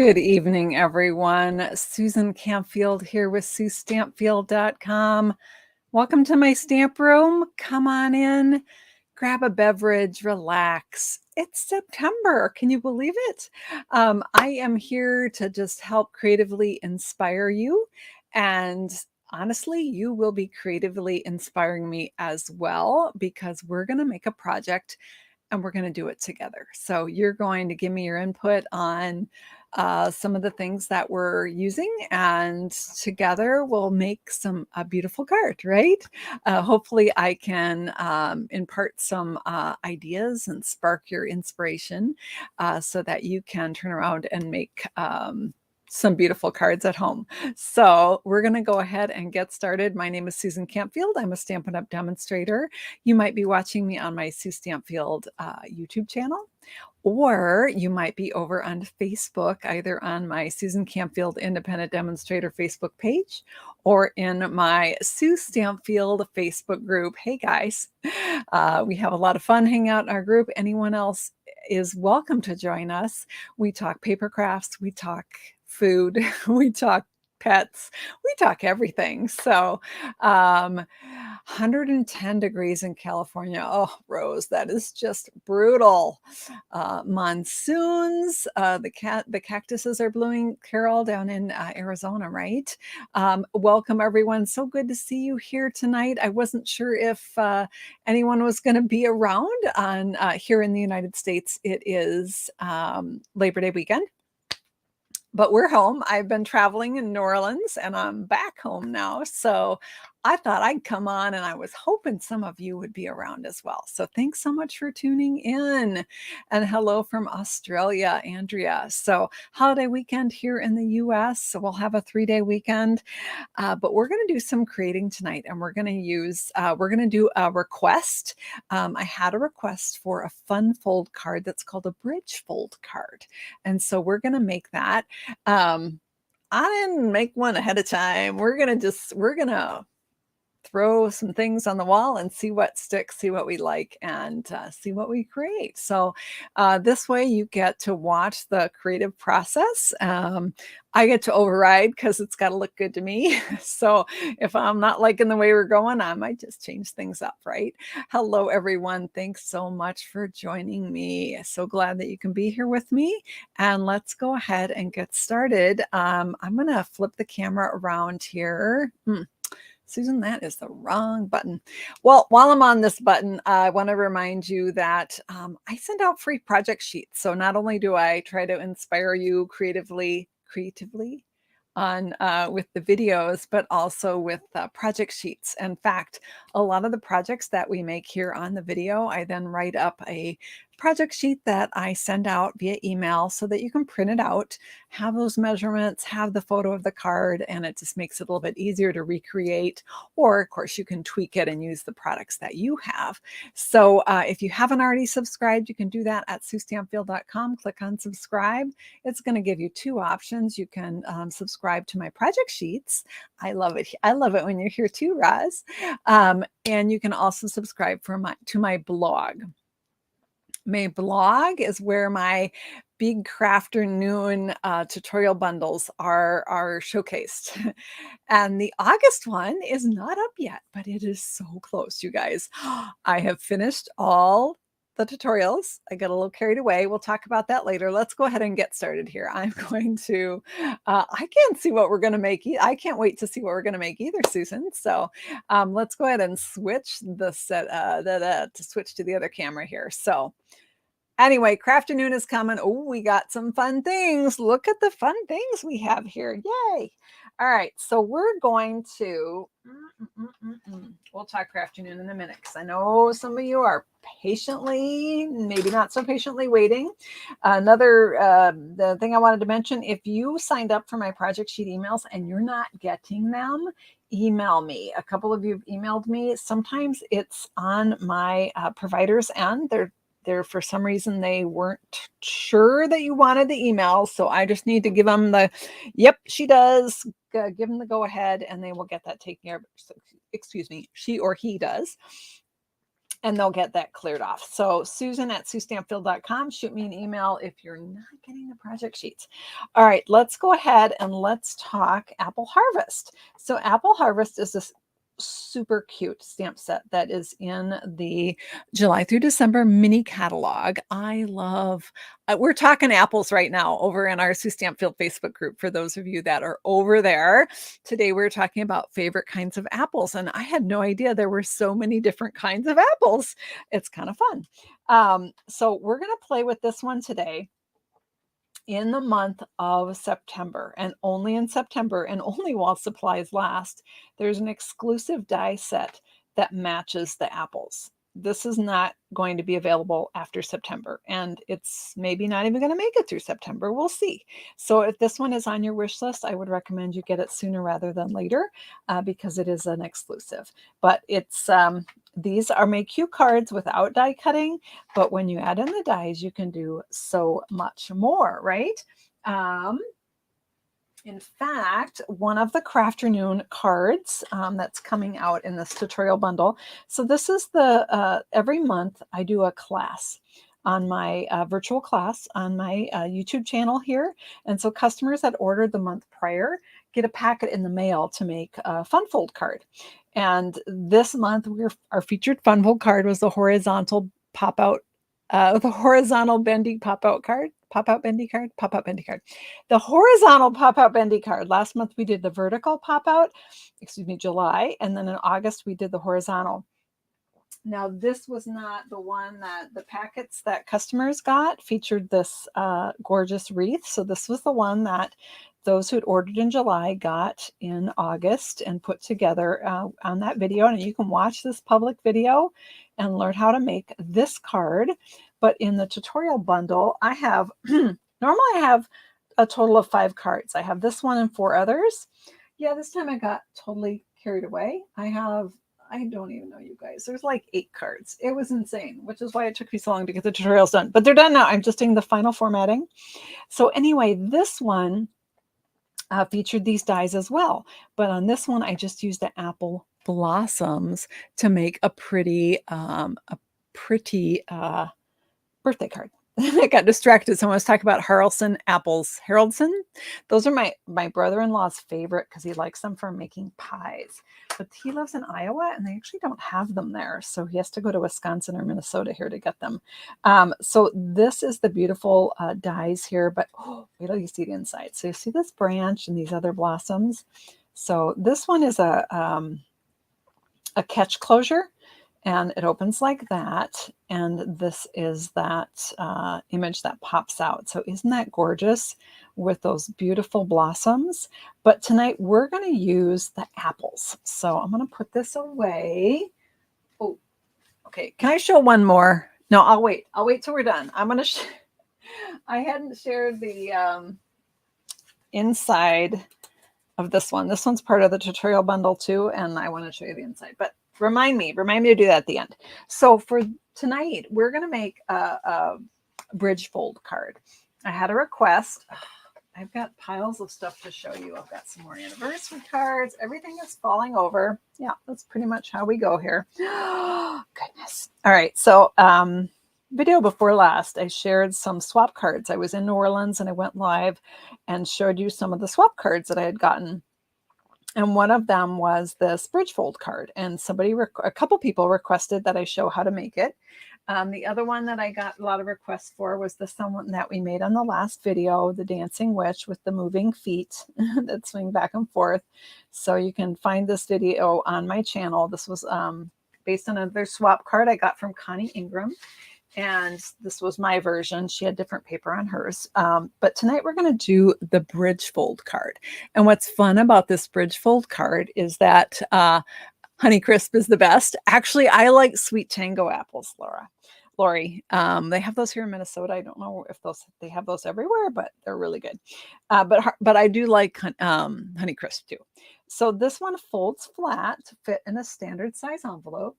Good evening, everyone. Susan Campfield here with SueStampfield.com. Welcome to my stamp room. Come on in, grab a beverage, relax. It's September. Can you believe it? I am here to just help creatively inspire you. And honestly, you will be creatively inspiring me as well because we're going to make a project and we're going to do it together. So you're going to give me your input on some of the things that we're using, and together we'll make a beautiful card, right? Hopefully I can impart some ideas and spark your inspiration so that you can turn around and make some beautiful cards at home. So we're going to go ahead and get started. My name is Susan Campfield. I'm a Stampin' Up! Demonstrator. You might be watching me on my Sue Stampfield YouTube channel, or you might be over on Facebook, either on my Susan Campfield Independent Demonstrator Facebook page or in my Sue Stampfield Facebook group. Hey guys, we have a lot of fun hanging out in our group. Anyone else is welcome to join us. We talk paper crafts, we talk food, we talk pets, we talk everything. So 110 degrees in California. Oh, Rose, that is just brutal. Monsoons, the cactuses are blooming, Carol, down in Arizona, right? Welcome everyone. So good to see you here tonight. I wasn't sure if anyone was going to be around on here in the United States. It is Labor Day weekend. But we're home. I've been traveling in New Orleans and I'm back home now. So I thought I'd come on, and I was hoping some of you would be around as well. So thanks so much for tuning in. And hello from Australia, Andrea. So holiday weekend here in the US. So we'll have a 3-day weekend. But we're going to do some creating tonight, and we're going to do a request. I had a request for a fun fold card that's called a bridge fold card. And so we're going to make that. I didn't make one ahead of time. We're going to throw some things on the wall and see what sticks, see what we like, and see what we create. So this way you get to watch the creative process. I get to override because it's got to look good to me. So if I'm not liking the way we're going, I might just change things up, right? Hello, everyone. Thanks so much for joining me. So glad that you can be here with me. And let's go ahead and get started. I'm going to flip the camera around here. Susan, that is the wrong button. Well, while I'm on this button, I want to remind you that I send out free project sheets. So not only do I try to inspire you creatively on with the videos, but also with project sheets. In fact, a lot of the projects that we make here on the video, I then write up a project sheet that I send out via email so that you can print it out, have those measurements, have the photo of the card, and it just makes it a little bit easier to recreate. Or of course you can tweak it and use the products that you have. So if you haven't already subscribed, you can do that at SueStampfield.com. Click on subscribe. It's going to give you two options. You can subscribe to my project sheets. I love it. I love it when you're here too, Roz. And you can also subscribe to my blog. My blog is where my big Crafternoon tutorial bundles are showcased. And the August one is not up yet, but it is so close, you guys. I have finished all the tutorials. I got a little carried away. We'll talk about that later. Let's go ahead and get started here. I'm going to, I can't see what we're going to make. I can't wait to see what we're going to make either, Susan. So let's go ahead and switch the set, to switch to the other camera here. So anyway, Crafternoon is coming. Oh, we got some fun things. Look at the fun things we have here. Yay. All right. So we're going to, we'll talk Crafternoon in a minute because I know some of you are patiently, maybe not so patiently waiting. The thing I wanted to mention, if you signed up for my project sheet emails and you're not getting them, email me. A couple of you have emailed me. Sometimes it's on my provider's end. They're for some reason they weren't sure that you wanted the email, so I just need to give them the yep, she does. Give them the go ahead, and they will get that taken care of. So, excuse me, she or he does. and they'll get that cleared off. So Susan@SueStampfield.com, shoot me an email if you're not getting the project sheets. All right, let's go ahead and let's talk Apple Harvest. So Apple Harvest is this super cute stamp set that is in the July through December mini catalog. I love, we're talking apples right now over in our Sue Stampfield Facebook group. For those of you that are over there, today we're talking about favorite kinds of apples. And I had no idea there were so many different kinds of apples. It's kind of fun. So we're going to play with this one today in the month of September, and only in September and only while supplies last. There's an exclusive die set that matches the apples. This is not going to be available after September, and it's maybe not even going to make it through September. We'll see. So if this one is on your wish list, I would recommend you get it sooner rather than later, because it is an exclusive. But it's these are my cue cards without die cutting, but when you add in the dies, you can do so much more, right? In fact, one of the Crafternoon cards that's coming out in this tutorial bundle. So this is the, every month I do a class on my virtual class on my YouTube channel here. And so customers that ordered the month prior get a packet in the mail to make a fun fold card. And this month, our featured fun fold card was the horizontal pop-out, the horizontal bendy pop-out card. Pop-out bendy card, pop-out bendy card. The horizontal pop-out bendy card. Last month we did the vertical pop-out, excuse me, July, and then in August we did the horizontal. Now this was not the one that the packets that customers got featured this gorgeous wreath. So this was the one that those who'd ordered in July got in August and put together on that video. And you can watch this public video and learn how to make this card. But in the tutorial bundle, I have, normally I have a total of 5 cards. I have this one and 4 others. Yeah, this time I got totally carried away. I don't even know, you guys. There's like 8 cards. It was insane, which is why it took me so long to get the tutorials done. But they're done now. I'm just doing the final formatting. So anyway, this one featured these dies as well. But on this one, I just used the apple blossoms to make a pretty birthday card. I got distracted. So I was talking about Haralson apples. Haraldson, those are my brother-in-law's favorite because he likes them for making pies. But he lives in Iowa and they actually don't have them there. So he has to go to Wisconsin or Minnesota here to get them. So this is the beautiful dies here, but wait till you see the inside. So you see this branch and these other blossoms. So this one is a catch closure. And it opens like that. And this is that image that pops out. So isn't that gorgeous with those beautiful blossoms? But tonight we're going to use the apples. So I'm going to put this away. Oh, okay. Can I show one more? No, I'll wait. I'll wait till we're done. I'm going to, I hadn't shared the inside of this one. This one's part of the tutorial bundle too. And I want to show you the inside, but remind me to do that at the end. So for tonight, we're going to make a bridge fold card. I had a request. I've got piles of stuff to show you. I've got some more anniversary cards. Everything is falling over. Yeah, that's pretty much how we go here. Goodness. All right. So video before last, I shared some swap cards. I was in New Orleans and I went live and showed you some of the swap cards that I had gotten. And one of them was this bridge fold card. And a couple people requested that I show how to make it. The other one that I got a lot of requests for was the one that we made on the last video, the dancing witch with the moving feet that swing back and forth. So you can find this video on my channel. This was based on another swap card I got from Connie Ingram. And this was my version. She had different paper on hers. But tonight we're going to do the bridge fold card. And what's fun about this bridge fold card is that Honeycrisp is the best. Actually, I like Sweet Tango apples, Lori. They have those here in Minnesota. I don't know if they have those everywhere, but they're really good. But I do like Honeycrisp too. So this one folds flat to fit in a standard size envelope.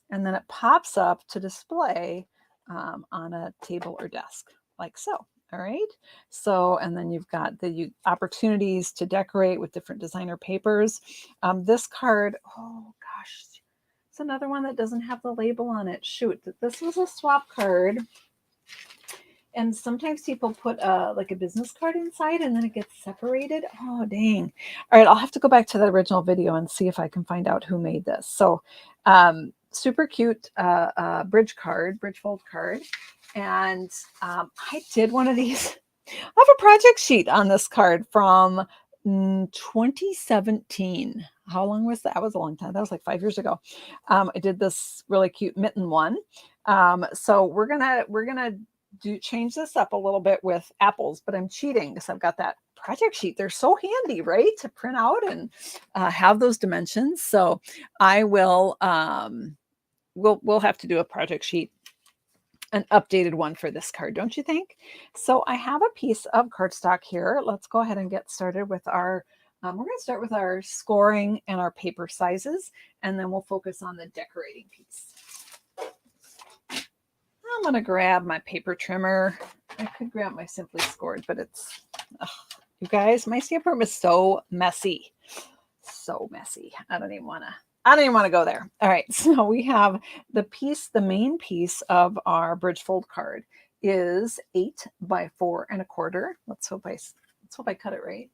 And then it pops up to display on a table or desk like so. All right. So, and then you've got the opportunities to decorate with different designer papers. This card, oh gosh, another one that doesn't have the label on it. Shoot, this was a swap card. And sometimes people put like a business card inside and then it gets separated. Oh, dang. All right, I'll have to go back to the original video and see if I can find out who made this. So super cute bridge fold card. And I did one of these. I have a project sheet on this card from 2017. How long was that? That was a long time. That was like 5 years ago. I did this really cute mitten one. So we're gonna change this up a little bit with apples, but I'm cheating because I've got that project sheet. They're so handy, right, to print out and have those dimensions. So I will we'll have to do a project sheet, an updated one for this card, don't you think? So I have a piece of cardstock here. Let's go ahead and get started with our we're going to start with our scoring and our paper sizes, and then we'll focus on the decorating piece. I'm going to grab my paper trimmer. I could grab my Simply Scored, but it's, you guys, my stamp room is so messy. So messy. I don't even want to go there. All right. So we have the main piece of our bridge fold card is 8 by 4 1/4. Let's hope I cut it right.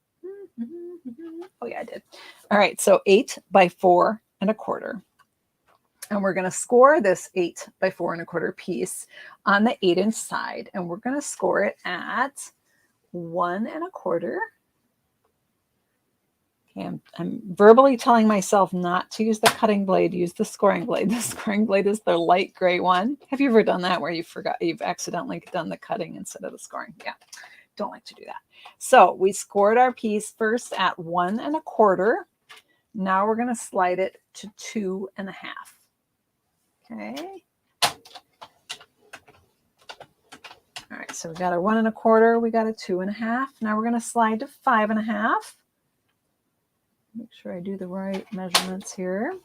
Oh yeah, I did. All right. So 8 by 4 1/4. And we're going to score this 8 by 4 1/4 piece on the 8-inch side. And we're going to score it at 1 1/4. Okay, I'm verbally telling myself not to use the cutting blade, use the scoring blade. The scoring blade is the light gray one. Have you ever done that where you've accidentally done the cutting instead of the scoring? Yeah, don't like to do that. So we scored our piece first at 1 1/4. Now we're going to slide it to 2 1/2. Okay. All right, so we got our 1 1/4, we got a 2 1/2. Now we're going to slide to 5 1/2. Make sure I do the right measurements here.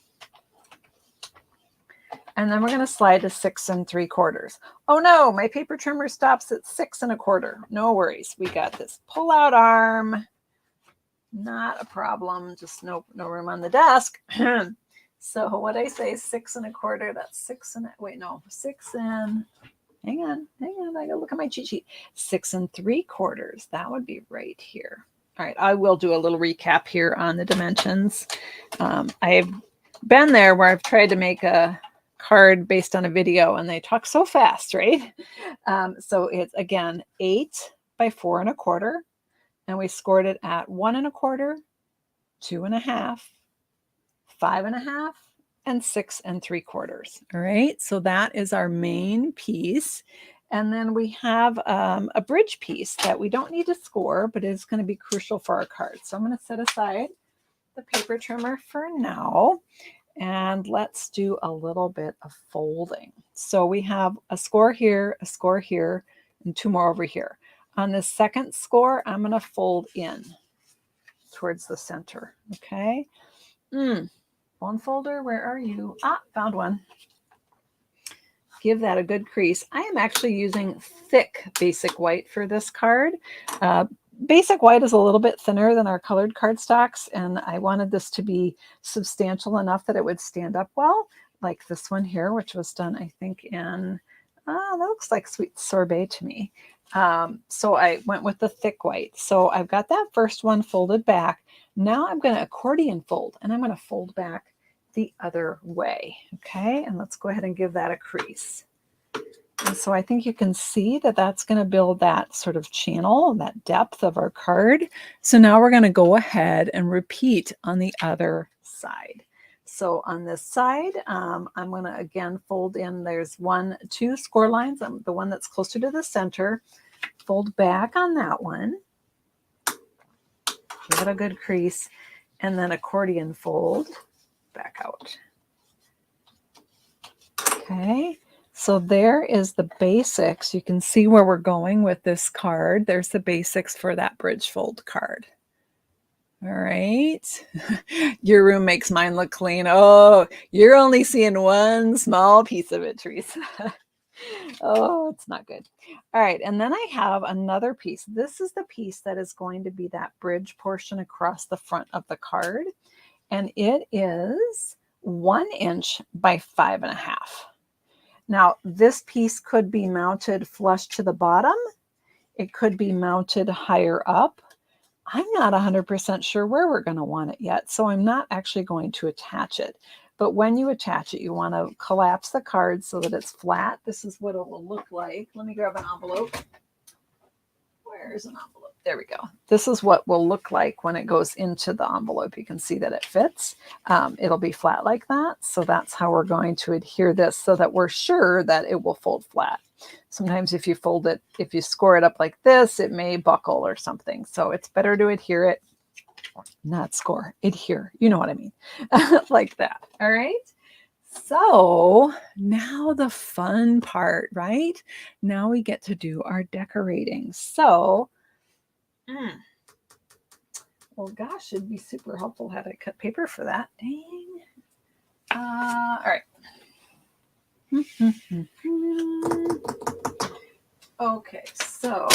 And then we're going to slide to 6 3/4. Oh no, my paper trimmer stops at 6 1/4. No worries, we got this pull-out arm. Not a problem, just no room on the desk. So what I say, 6 1/4, that's 6 and, wait, no, 6 and, hang on, I gotta look at my cheat sheet. 6 3/4, that would be right here. All right, I will do a little recap here on the dimensions. I've been there where I've tried to make a card based on a video and they talk so fast, right? So it's, again, 8 by 4 1/4, and we scored it at 1 1/4, 2 1/2, 5 1/2, and 6 3/4. All right, so that is our main piece. And then we have a bridge piece that we don't need to score, but it's going to be crucial for our card. So I'm going to set aside the paper trimmer for now. And let's do a little bit of folding. So we have a score here, and 2 more over here. On the second score, I'm going to fold in towards the center. Okay. One folder, where are you? Found one. Give that a good crease. I am actually using thick basic white for this card. Basic white is a little bit thinner than our colored cardstocks, and I wanted this to be substantial enough that it would stand up well, like this one here, which was done, I think, in, that looks like sweet sorbet to me. So I went with the thick white. So I've got that first one folded back. Now I'm going to accordion fold, and I'm going to fold back the other way. Okay, and let's go ahead and give that a crease. And so I think you can see that that's going to build that sort of channel, that depth of our card. So now we're going to go ahead and repeat on the other side. So on this side, I'm going to again fold in. There's 1, 2 score lines. The one that's closer to the center. Fold back on that one. Give it a good crease, and then accordion fold back out. Okay. So there is the basics. You can see where we're going with this card. There's the basics for that bridge fold card. All right. Your room makes mine look clean. Oh, you're only seeing one small piece of it, Teresa. Oh, it's not good. All right. And then I have another piece. This is the piece that is going to be that bridge portion across the front of the card. And it is 1" by 5.5. Now, this piece could be mounted flush to the bottom. It could be mounted higher up. I'm not 100% sure where we're going to want it yet, so I'm not actually going to attach it. But when you attach it, you want to collapse the card so that it's flat. This is what it will look like. Let me grab an envelope. Where's an envelope? There we go. This is what will look like when it goes into the envelope. You can see that it fits. It'll be flat like that. So that's how we're going to adhere this so that we're sure that it will fold flat. Sometimes if you fold it, if you score it up like this, it may buckle or something. So it's better to adhere it, not score, adhere. You know what I mean? Like that. All right. So now the fun part, right? Now we get to do our decorating. So, well, gosh, it'd be super helpful had I cut paper for that. Dang. All right. Okay, so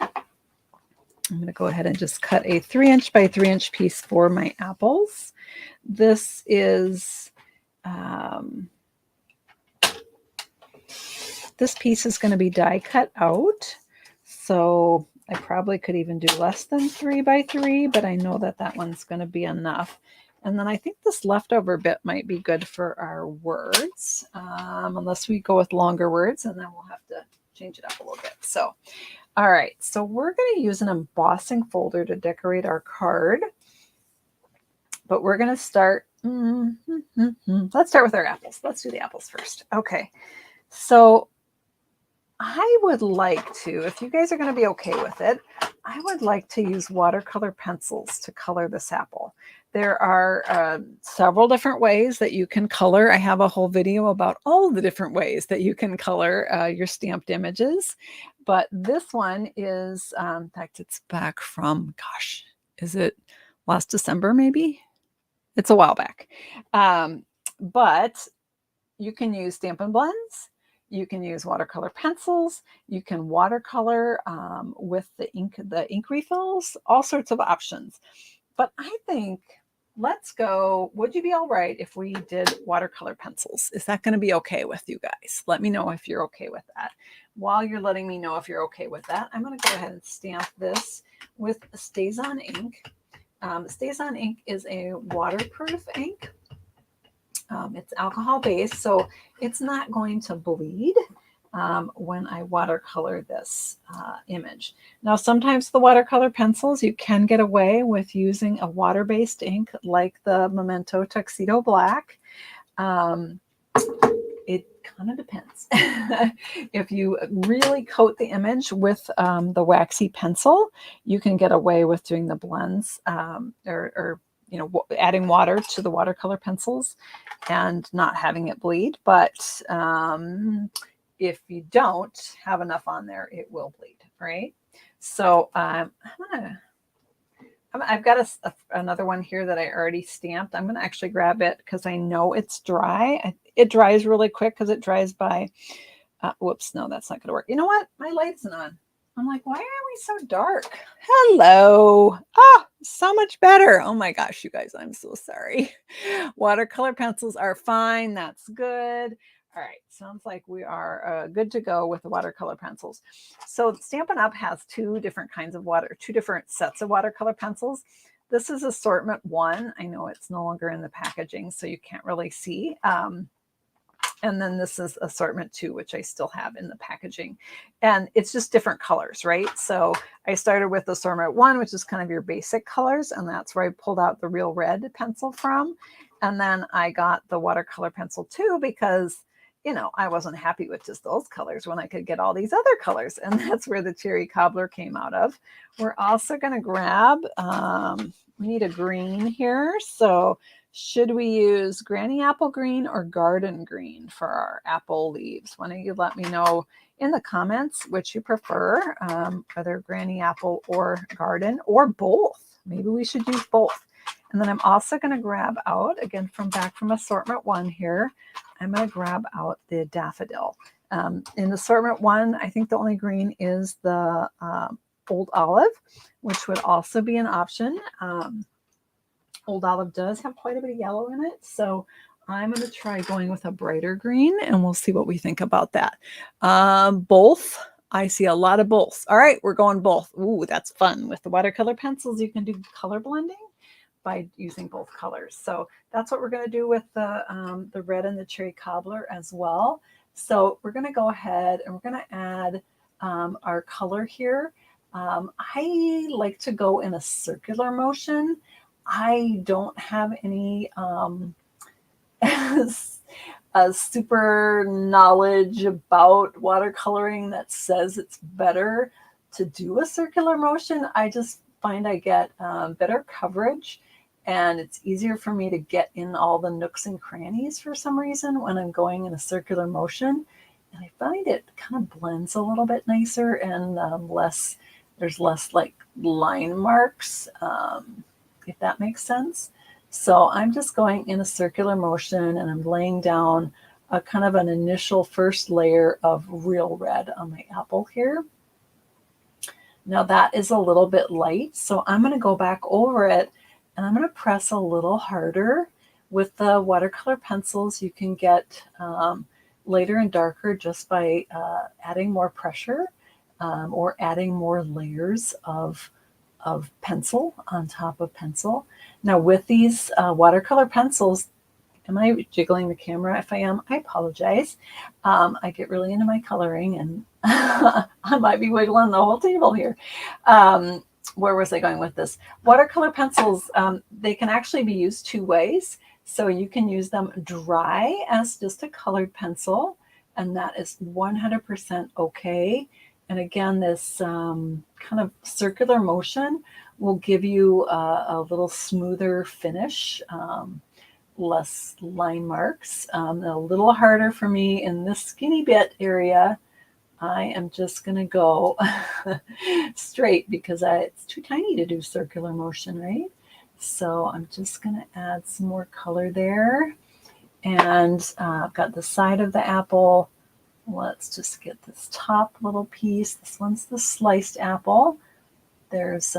I'm going to go ahead and just cut a 3" by 3" piece for my apples. This is this piece is going to be die cut out, so I probably could even do less than 3 by 3, but I know that that one's going to be enough. And then I think this leftover bit might be good for our words, unless we go with longer words, and then we'll have to change it up a little bit. So, all right, so we're going to use an embossing folder to decorate our card, but we're going to start, let's start with our apples. Let's do the apples first. Okay, so I would like to, if you guys are going to be okay with it, I would like to use watercolor pencils to color this apple. There are several different ways that you can color. I have a whole video about all the different ways that you can color your stamped images. But this one is, in fact, it's back from, gosh, is it last December maybe? It's a while back. But you can use Stampin' Blends. You can use watercolor pencils. You can watercolor with the ink refills, all sorts of options. But I think, let's go, would you be all right if we did watercolor pencils? Is that going to be okay with you guys? Let me know if you're okay with that. While you're letting me know if you're okay with that, I'm going to go ahead and stamp this with StazOn ink. StazOn ink is a waterproof ink. It's alcohol based, so it's not going to bleed when I watercolor this image. Now, sometimes the watercolor pencils, you can get away with using a water-based ink like the Memento Tuxedo Black. It kind of depends. If you really coat the image with the waxy pencil, you can get away with doing the blends or you know, adding water to the watercolor pencils and not having it bleed. But if you don't have enough on there, it will bleed, right? So I've got another one here that I already stamped. I'm going to actually grab it because I know it's dry. It dries really quick because it dries by, whoops, no, that's not going to work. You know what? My light isn't on. I'm like, why are we so dark? Hello. Ah, so much better. Oh my gosh, you guys, I'm so sorry. Watercolor pencils are fine. That's good. All right, sounds like we are good to go with the watercolor pencils. So Stampin' Up! Has two different sets of watercolor pencils. This is assortment 1. I know it's no longer in the packaging, so you can't really see. And then this is assortment 2, which I still have in the packaging. And it's just different colors, right? So I started with assortment 1, which is kind of your basic colors. And that's where I pulled out the Real Red pencil from. And then I got the watercolor pencil 2 because, you know, I wasn't happy with just those colors when I could get all these other colors. And that's where the Cherry Cobbler came out of. We're also going to grab, we need a green here. So should we use Granny Apple Green or Garden Green for our apple leaves? Why don't you let me know in the comments which you prefer, whether Granny Apple or Garden or both. Maybe we should use both. And then I'm also going to grab out, again, back from assortment 1 here, I'm going to grab out the Daffodil. In assortment 1, I think the only green is the Old Olive, which would also be an option. Old Olive does have quite a bit of yellow in it, so I'm going to try going with a brighter green, and we'll see what we think about that. Both. I see a lot of both. All right, we're going both. Ooh, that's fun. With the watercolor pencils, you can do color blending by using both colors. So that's what we're going to do with the red and the cherry cobbler as well. So we're going to go ahead and we're going to add our color here. I like to go in a circular motion. I don't have any super knowledge about watercoloring that says it's better to do a circular motion. I just find I get better coverage, and it's easier for me to get in all the nooks and crannies for some reason when I'm going in a circular motion. And I find it kind of blends a little bit nicer and there's less like line marks, if that makes sense. So I'm just going in a circular motion and I'm laying down a kind of an initial first layer of real red on my apple here. Now that is a little bit light, so I'm going to go back over it and I'm going to press a little harder. With the watercolor pencils, you can get lighter and darker just by adding more pressure or adding more layers of pencil on top of pencil. Now with these watercolor pencils, am I jiggling the camera? If I am, I apologize. I get really into my coloring and I might be wiggling the whole table here. Where was I going with this? Watercolor pencils, they can actually be used two ways. So you can use them dry as just a colored pencil, and that is 100% okay. And again, this kind of circular motion will give you a little smoother finish, less line marks. A little harder for me in this skinny bit area. I am just going to go straight because it's too tiny to do circular motion, right? So I'm just going to add some more color there. And I've got the side of the apple. Let's just get this top little piece. This one's the sliced apple. There's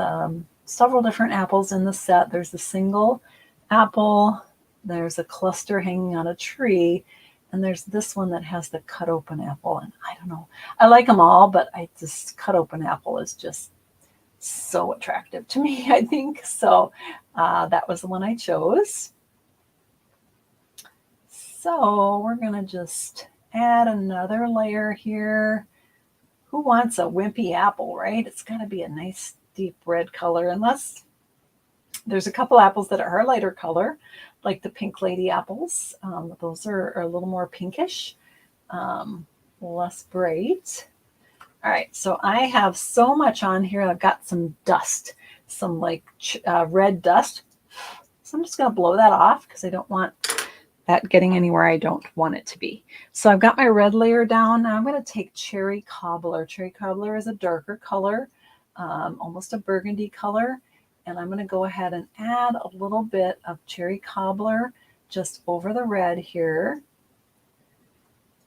several different apples in the set. There's a single apple. There's a cluster hanging on a tree. And there's this one that has the cut open apple. And I don't know, I like them all, but this cut open apple is just so attractive to me, I think. So that was the one I chose. So we're going to just add another layer here. Who wants a wimpy apple, right? It's got to be a nice deep red color, unless there's a couple apples that are a lighter color, like the pink lady apples. Those are a little more pinkish, less bright. All right, so I have so much on here. I've got some dust, some like red dust. So I'm just going to blow that off because I don't want that getting anywhere I don't want it to be. So I've got my red layer down. Now I'm going to take cherry cobbler. Cherry cobbler is a darker color, almost a burgundy color. And I'm going to go ahead and add a little bit of cherry cobbler just over the red here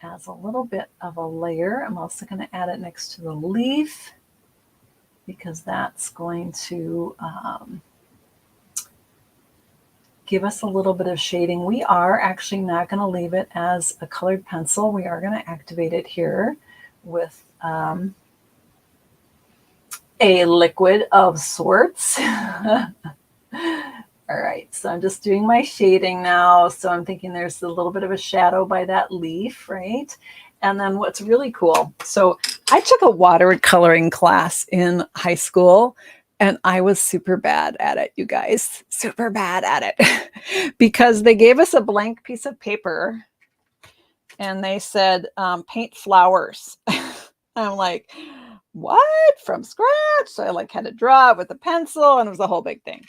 as a little bit of a layer. I'm also going to add it next to the leaf because that's going to give us a little bit of shading. We are actually not going to leave it as a colored pencil. We are going to activate it here with a liquid of sorts. All right, so I'm just doing my shading now. So I'm thinking there's a little bit of a shadow by that leaf, right? And then what's really cool, so I took a watercoloring class in high school and I was super bad at it, you guys, super bad at it because they gave us a blank piece of paper and they said, paint flowers. I'm like, what? From scratch? So I like had to draw it with a pencil and it was a whole big thing.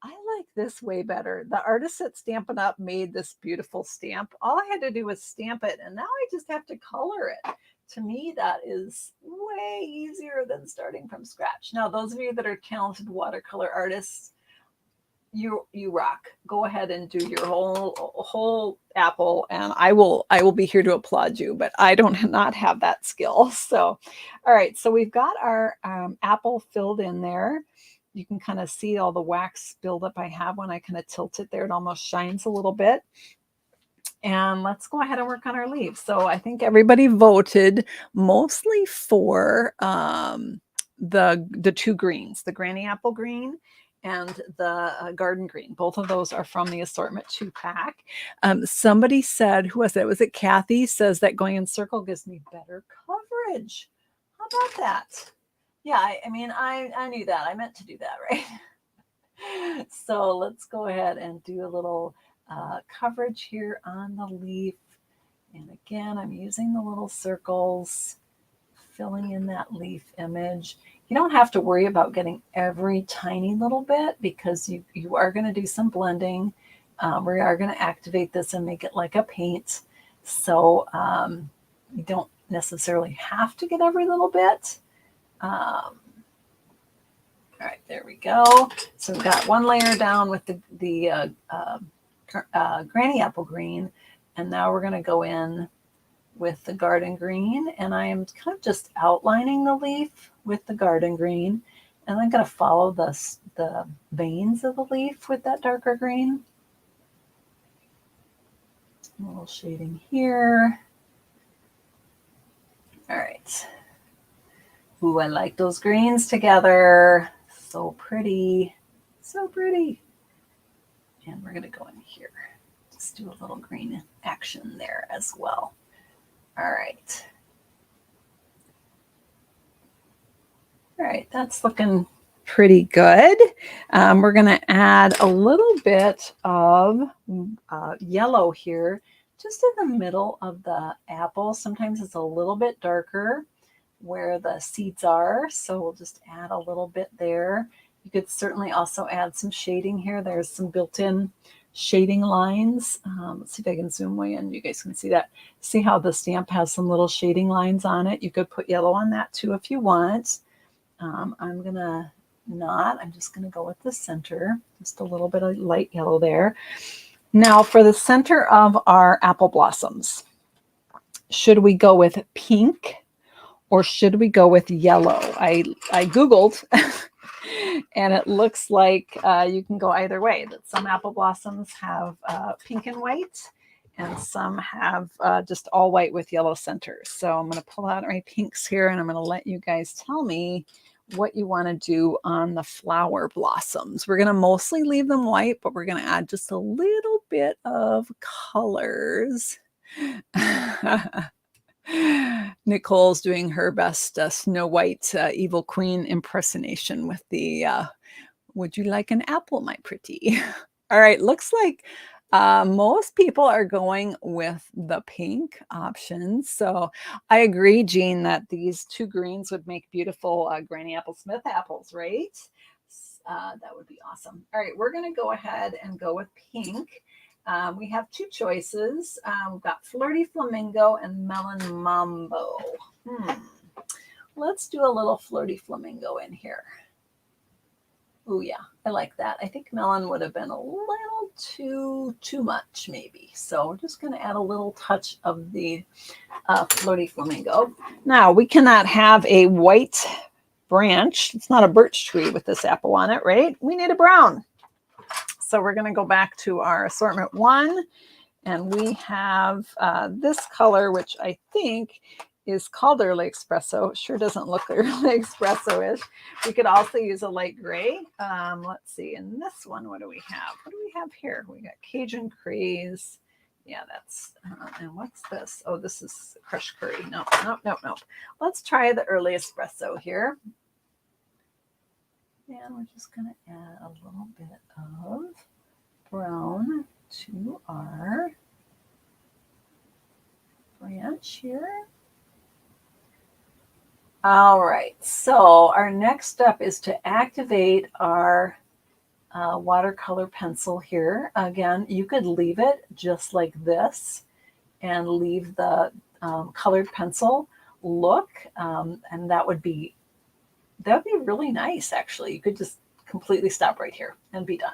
I like this way better. The artist at Stampin' Up! Made this beautiful stamp. All I had to do was stamp it, and now I just have to color it. To me, that is way easier than starting from scratch. Now, those of you that are talented watercolor artists, you rock. Go ahead and do your whole apple, and I will be here to applaud you, but I don't not have that skill. So, all right, so we've got our apple filled in there. you can kind of see all the wax buildup I have when I kind of tilt it there. It almost shines a little bit. And let's go ahead and work on our leaves. So I think everybody voted mostly for the two greens, the granny apple green and the garden green. Both of those are from the assortment 2-pack. Somebody said, who was it? Was it Kathy? Says that going in circle gives me better coverage. How about that? Yeah, I mean, I knew that. I meant to do that, right? So let's go ahead and do a little coverage here on the leaf. And again, I'm using the little circles, filling in that leaf image. You don't have to worry about getting every tiny little bit because you are going to do some blending. We are going to activate this and make it like a paint. So you don't necessarily have to get every little bit. All right, there we go. So we've got one layer down with the granny apple green, and now we're going to go in with the garden green, and I am kind of just outlining the leaf with the garden green, and I'm going to follow the veins of the leaf with that darker green. A little shading here. All right. Ooh, I like those greens together. So pretty. So pretty. And we're going to go in here. Just do a little green action there as well. All right. All right, that's looking pretty good. We're going to add a little bit of yellow here, just in the middle of the apple. Sometimes it's a little bit darker where the seeds are, so we'll just add a little bit there. You could certainly also add some shading here. There's some built-in shading lines. Let's see if I can zoom way in. You guys can see that. See how the stamp has some little shading lines on it? You could put yellow on that too if you want. I'm gonna not. I'm just gonna go with the center. Just a little bit of light yellow there. Now for the center of our apple blossoms, should we go with pink or should we go with yellow? I Googled and it looks like you can go either way. That some apple blossoms have pink and white, and some have just all white with yellow centers. So I'm going to pull out my pinks here, and I'm going to let you guys tell me what you want to do on the flower blossoms. We're going to mostly leave them white, but we're going to add just a little bit of colors. Nicole's doing her best Snow White Evil Queen impersonation with the would you like an apple, my pretty? All right, looks like most people are going with the pink options. So I agree, Jean, that these two greens would make beautiful Granny Apple Smith apples, right? That would be awesome. All right, we're going to go ahead and go with pink. We have two choices. We've got Flirty Flamingo and Melon Mambo. Let's do a little Flirty Flamingo in here. Oh yeah, I like that. I think melon would have been a little too much maybe. So we're just going to add a little touch of the Flirty Flamingo. Now we cannot have a white branch. It's not a birch tree with this apple on it, right? We need a brown. So we're going to go back to our assortment 1, and we have this color, which I think is called Early Espresso. It sure doesn't look Early Espresso-ish. We could also use a light gray. Let's see, in this one, what do we have? What do we have here? We got Cajun Craze. Yeah, that's, and what's this? Oh, this is crushed curry. No. Let's try the Early Espresso here. And we're just going to add a little bit of brown to our branch here. All right, so our next step is to activate our watercolor pencil here. Again, you could leave it just like this and leave the colored pencil look, and that would be really nice, actually. You could just completely stop right here and be done.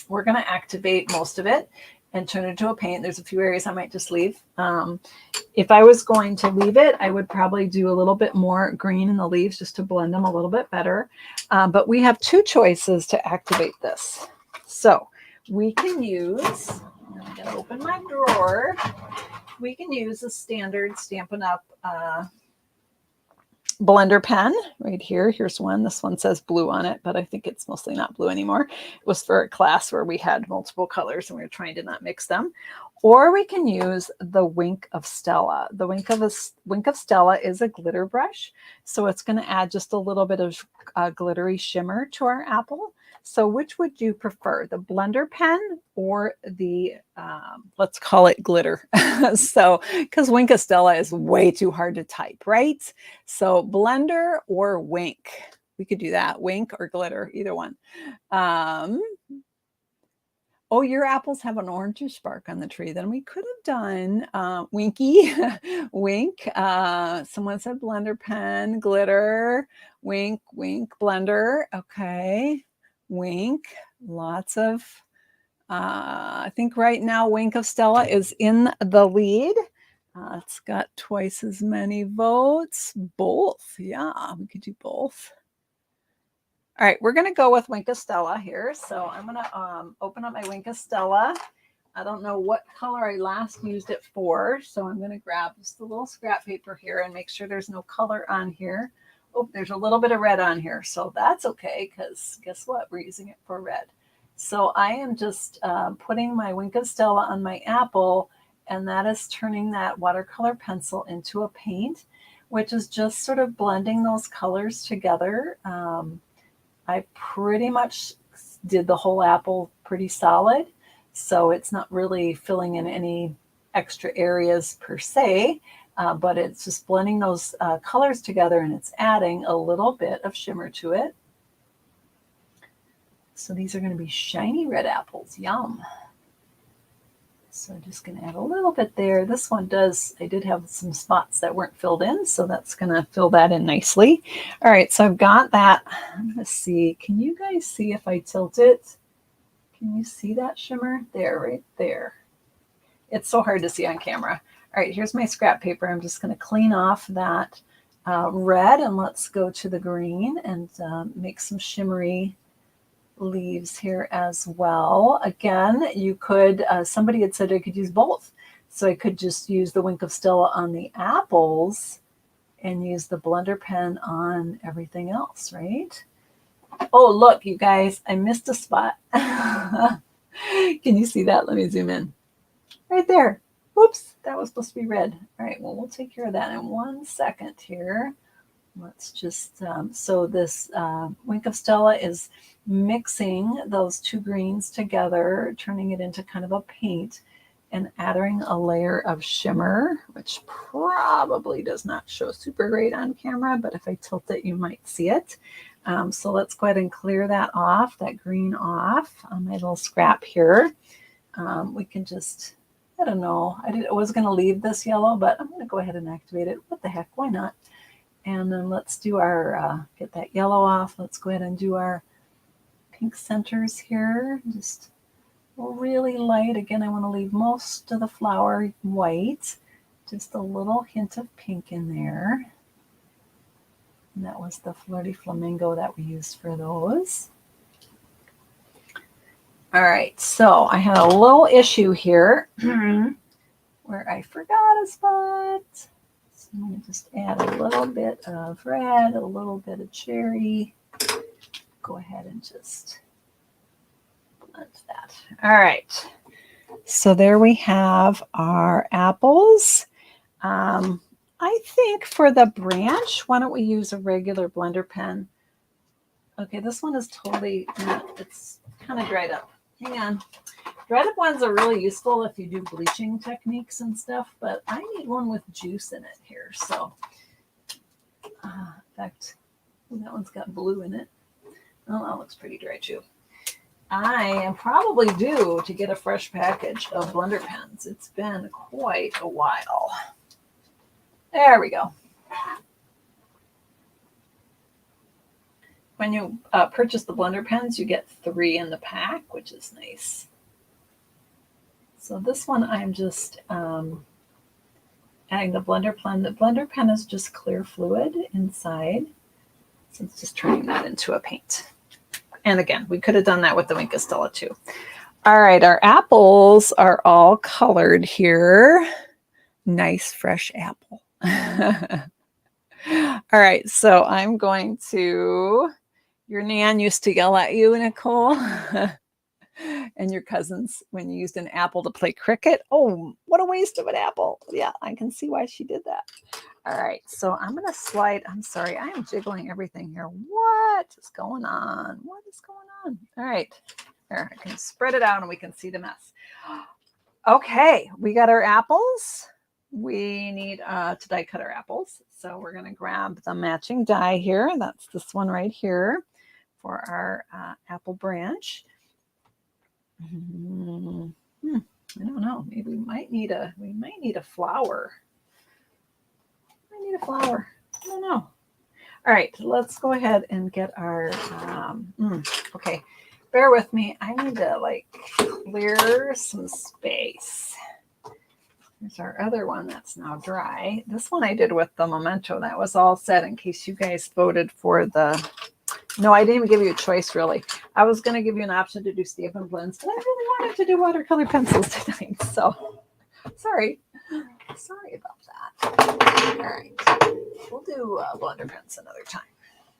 We're going to activate most of it and turn it into a paint. There's a few areas I might just leave. If I was going to leave it, I would probably do a little bit more green in the leaves just to blend them a little bit better. But we have two choices to activate this. So we can use, I'm going to open my drawer. We can use a standard Stampin' Up! Blender pen right here. Here's one. This one says blue on it, but I think it's mostly not blue anymore. It was for a class where we had multiple colors and we were trying to not mix them. Or we can use the Wink of Stella. The Wink of Stella is a glitter brush, so it's going to add just a little bit of glittery shimmer to our apple. So which would you prefer, the blender pen or the, let's call it glitter? So, because Wink of Stella is way too hard to type, right? So blender or Wink? We could do that, Wink or glitter, either one. Oh, your apples have an orange spark on the tree. Then we could have done Winky, Wink. Someone said blender pen, glitter, Wink, Wink, blender. Okay, Wink. Lots of, I think right now Wink of Stella is in the lead. It's got twice as many votes. Both. Yeah, we could do both. All right, we're going to go with Wink of Stella here. So I'm going to open up my Wink of Stella. I don't know what color I last used it for, so I'm going to grab just a little scrap paper here and make sure there's no color on here. Oh, there's a little bit of red on here, so that's okay, because guess what? We're using it for red. So I am just putting my Wink of Stella on my apple, and that is turning that watercolor pencil into a paint, which is just sort of blending those colors together. I pretty much did the whole apple pretty solid, so it's not really filling in any extra areas per se, but it's just blending those colors together, and it's adding a little bit of shimmer to it. So these are going to be shiny red apples. Yum. So I'm just going to add a little bit there. This one does, I did have some spots that weren't filled in, so that's going to fill that in nicely. All right, so I've got that. I'm going to see, can you guys see if I tilt it? Can you see that shimmer? There, right there. It's so hard to see on camera. All right, here's my scrap paper. I'm just going to clean off that red, and let's go to the green and make some shimmery leaves here as well. Again, you could, somebody had said I could use both. So I could just use the Wink of Stella on the apples and use the blender pen on everything else, right? Oh, look, you guys, I missed a spot. Can you see that? Let me zoom in. Right there. Whoops, that was supposed to be red. All right, well, we'll take care of that in 1 second here. Let's just, so this Wink of Stella is mixing those two greens together, turning it into kind of a paint, and adding a layer of shimmer, which probably does not show super great on camera, but if I tilt it, you might see it. So let's go ahead and clear that off, that green off on my little scrap here. We can just, I don't know, I was going to leave this yellow, but I'm going to go ahead and activate it. What the heck, why not? And then let's do our, get that yellow off. Let's go ahead and do our pink centers here. Just really light. Again, I want to leave most of the flower white. Just a little hint of pink in there. And that was the Flirty Flamingo that we used for those. All right, so I had a little issue here where I forgot a spot. So I'm going to just add a little bit of red, a little bit of cherry. Go ahead and just blend that. All right. So there we have our apples. I think for the branch, why don't we use a regular blender pen? Okay, this one is totally not, it's kind of dried up. Hang on. Dried up ones are really useful if you do bleaching techniques and stuff, but I need one with juice in it here. So, in fact, that one's got blue in it. Oh, that looks pretty dry too. I am probably due to get a fresh package of blender pens. It's been quite a while. There we go. When you purchase the blender pens, you get 3 in the pack, which is nice. So this one I'm just adding the blender pen. The blender pen is just clear fluid inside. So it's just turning that into a paint. And again, we could have done that with the Wink of Stella too. All right, our apples are all colored here. Nice fresh apple. All right, so I'm going to, your Nan used to yell at you, Nicole, and your cousins when you used an apple to play cricket. Oh, what a waste of an apple. Yeah, I can see why she did that. All right, so I'm going to slide. I'm sorry, I am jiggling everything here. What is going on? What is going on? All right, there, I can spread it out and we can see the mess. Okay, we got our apples. We need to die cut our apples. So we're going to grab the matching die here. That's this one right here for our apple branch. I don't know. Maybe we might need a flower. I need a flower. I don't know. All right, let's go ahead and get our okay. Bear with me. I need to like clear some space. Here's our other one that's now dry. This one I did with the memento. That was all set in case you guys voted for the... No, I didn't even give you a choice, really. I was going to give you an option to do stamp and blends, but I really wanted to do watercolor pencils tonight. So, sorry. Sorry about that. All right. We'll do blender pens another time.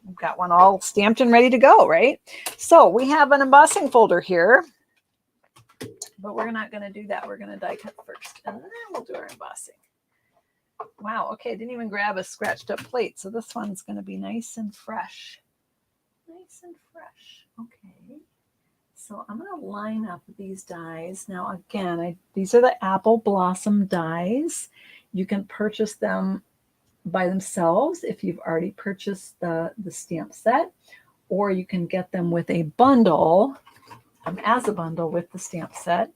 We've got one all stamped and ready to go, right? So, we have an embossing folder here. But we're not going to do that. We're going to die cut first, and then we'll do our embossing. Wow, okay, I didn't even grab a scratched up plate, so this one's going to be nice and fresh. Nice and fresh. Okay, so I'm going to line up these dies. Now, again, these are the apple blossom dies. You can purchase them by themselves if you've already purchased the stamp set, or you can get them with a bundle. As a bundle with the stamp set,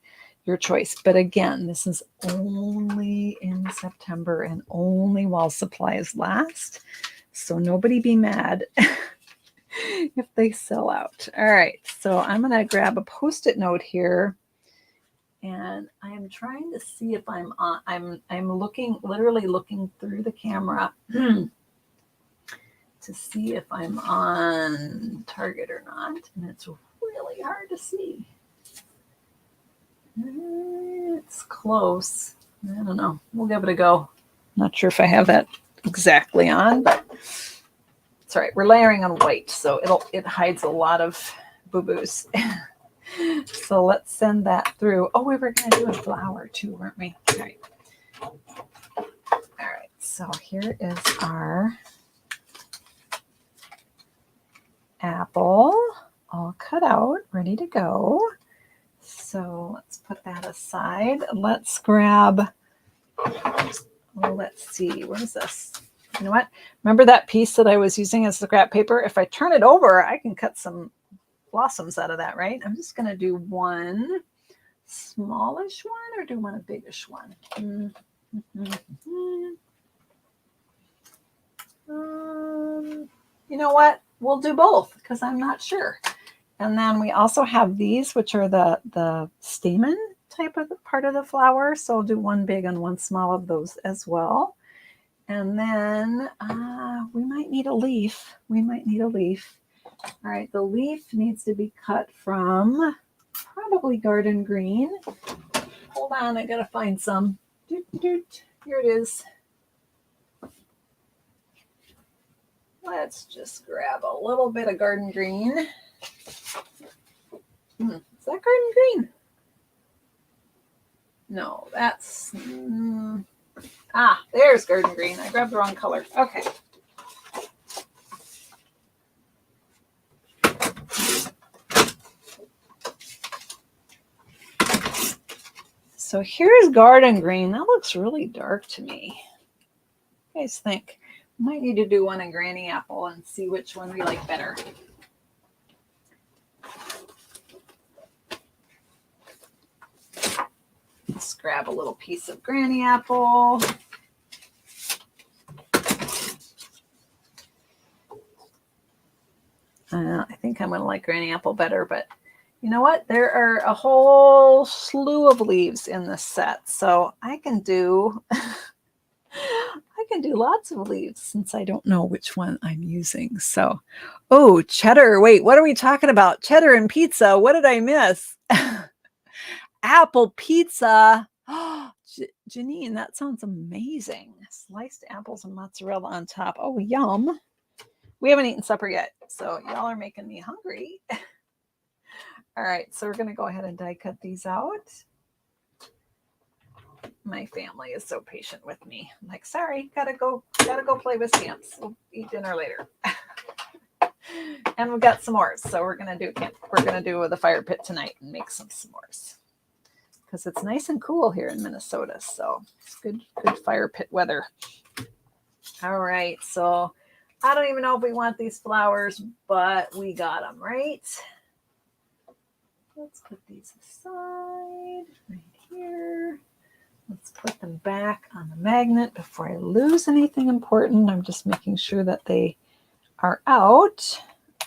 your choice. But again, this is only in September and only while supplies last. So nobody be mad if they sell out. All right, so I'm going to grab a Post-it note here, and I'm trying to see if I'm on. I'm looking, literally looking through the camera to see if I'm on target or not, and it's really hard to see. It's close. I don't know. We'll give it a go. Not sure if I have that exactly on, but it's all right. We're layering on white, so it hides a lot of boo-boos. So let's send that through. Oh, we were going to do a flower too, weren't we? All right. All right. So here is our apple all cut out, ready to go. So let's put that aside. Let's grab, let's see, what is this? You know what? Remember that piece that I was using as the scrap paper? If I turn it over, I can cut some blossoms out of that, right? I'm just going to do one smallish one or do one a biggish one. You know what? We'll do both because I'm not sure. And then we also have these, which are the stamen type of the part of the flower. So I'll do one big and one small of those as well. And then we might need a leaf. We might need a leaf. All right, the leaf needs to be cut from probably garden green. Hold on, I gotta find some. Here it is. Let's just grab a little bit of garden green. Is that garden green? No, that's... there's garden green. I grabbed the wrong color. Okay. So here's garden green. That looks really dark to me. What do you guys think? Might need to do one in Granny Apple and see which one we like better. Let's grab a little piece of Granny Apple. I think I'm going to like Granny Apple better, but You know what? There are a whole slew of leaves in this set, so I can do I can do lots of leaves since I don't know which one I'm using. So, oh, cheddar. Wait, what are we talking about? Cheddar and pizza. What did I miss? Apple pizza. Oh, Janine, that sounds amazing. Sliced apples and mozzarella on top. Oh, yum. We haven't eaten supper yet, so y'all are making me hungry. All right, so we're going to go ahead and die cut these out. My family is so patient with me. I'm like, sorry, gotta go play with stamps. We'll eat dinner later. And we've got s'mores, so we're gonna do the fire pit tonight and make some s'mores because it's nice and cool here in Minnesota. So it's good fire pit weather. All right, so I don't even know if we want these flowers, but we got them, right? Let's put these aside right here. Let's put them back on the magnet before I lose anything important. I'm just making sure that they are out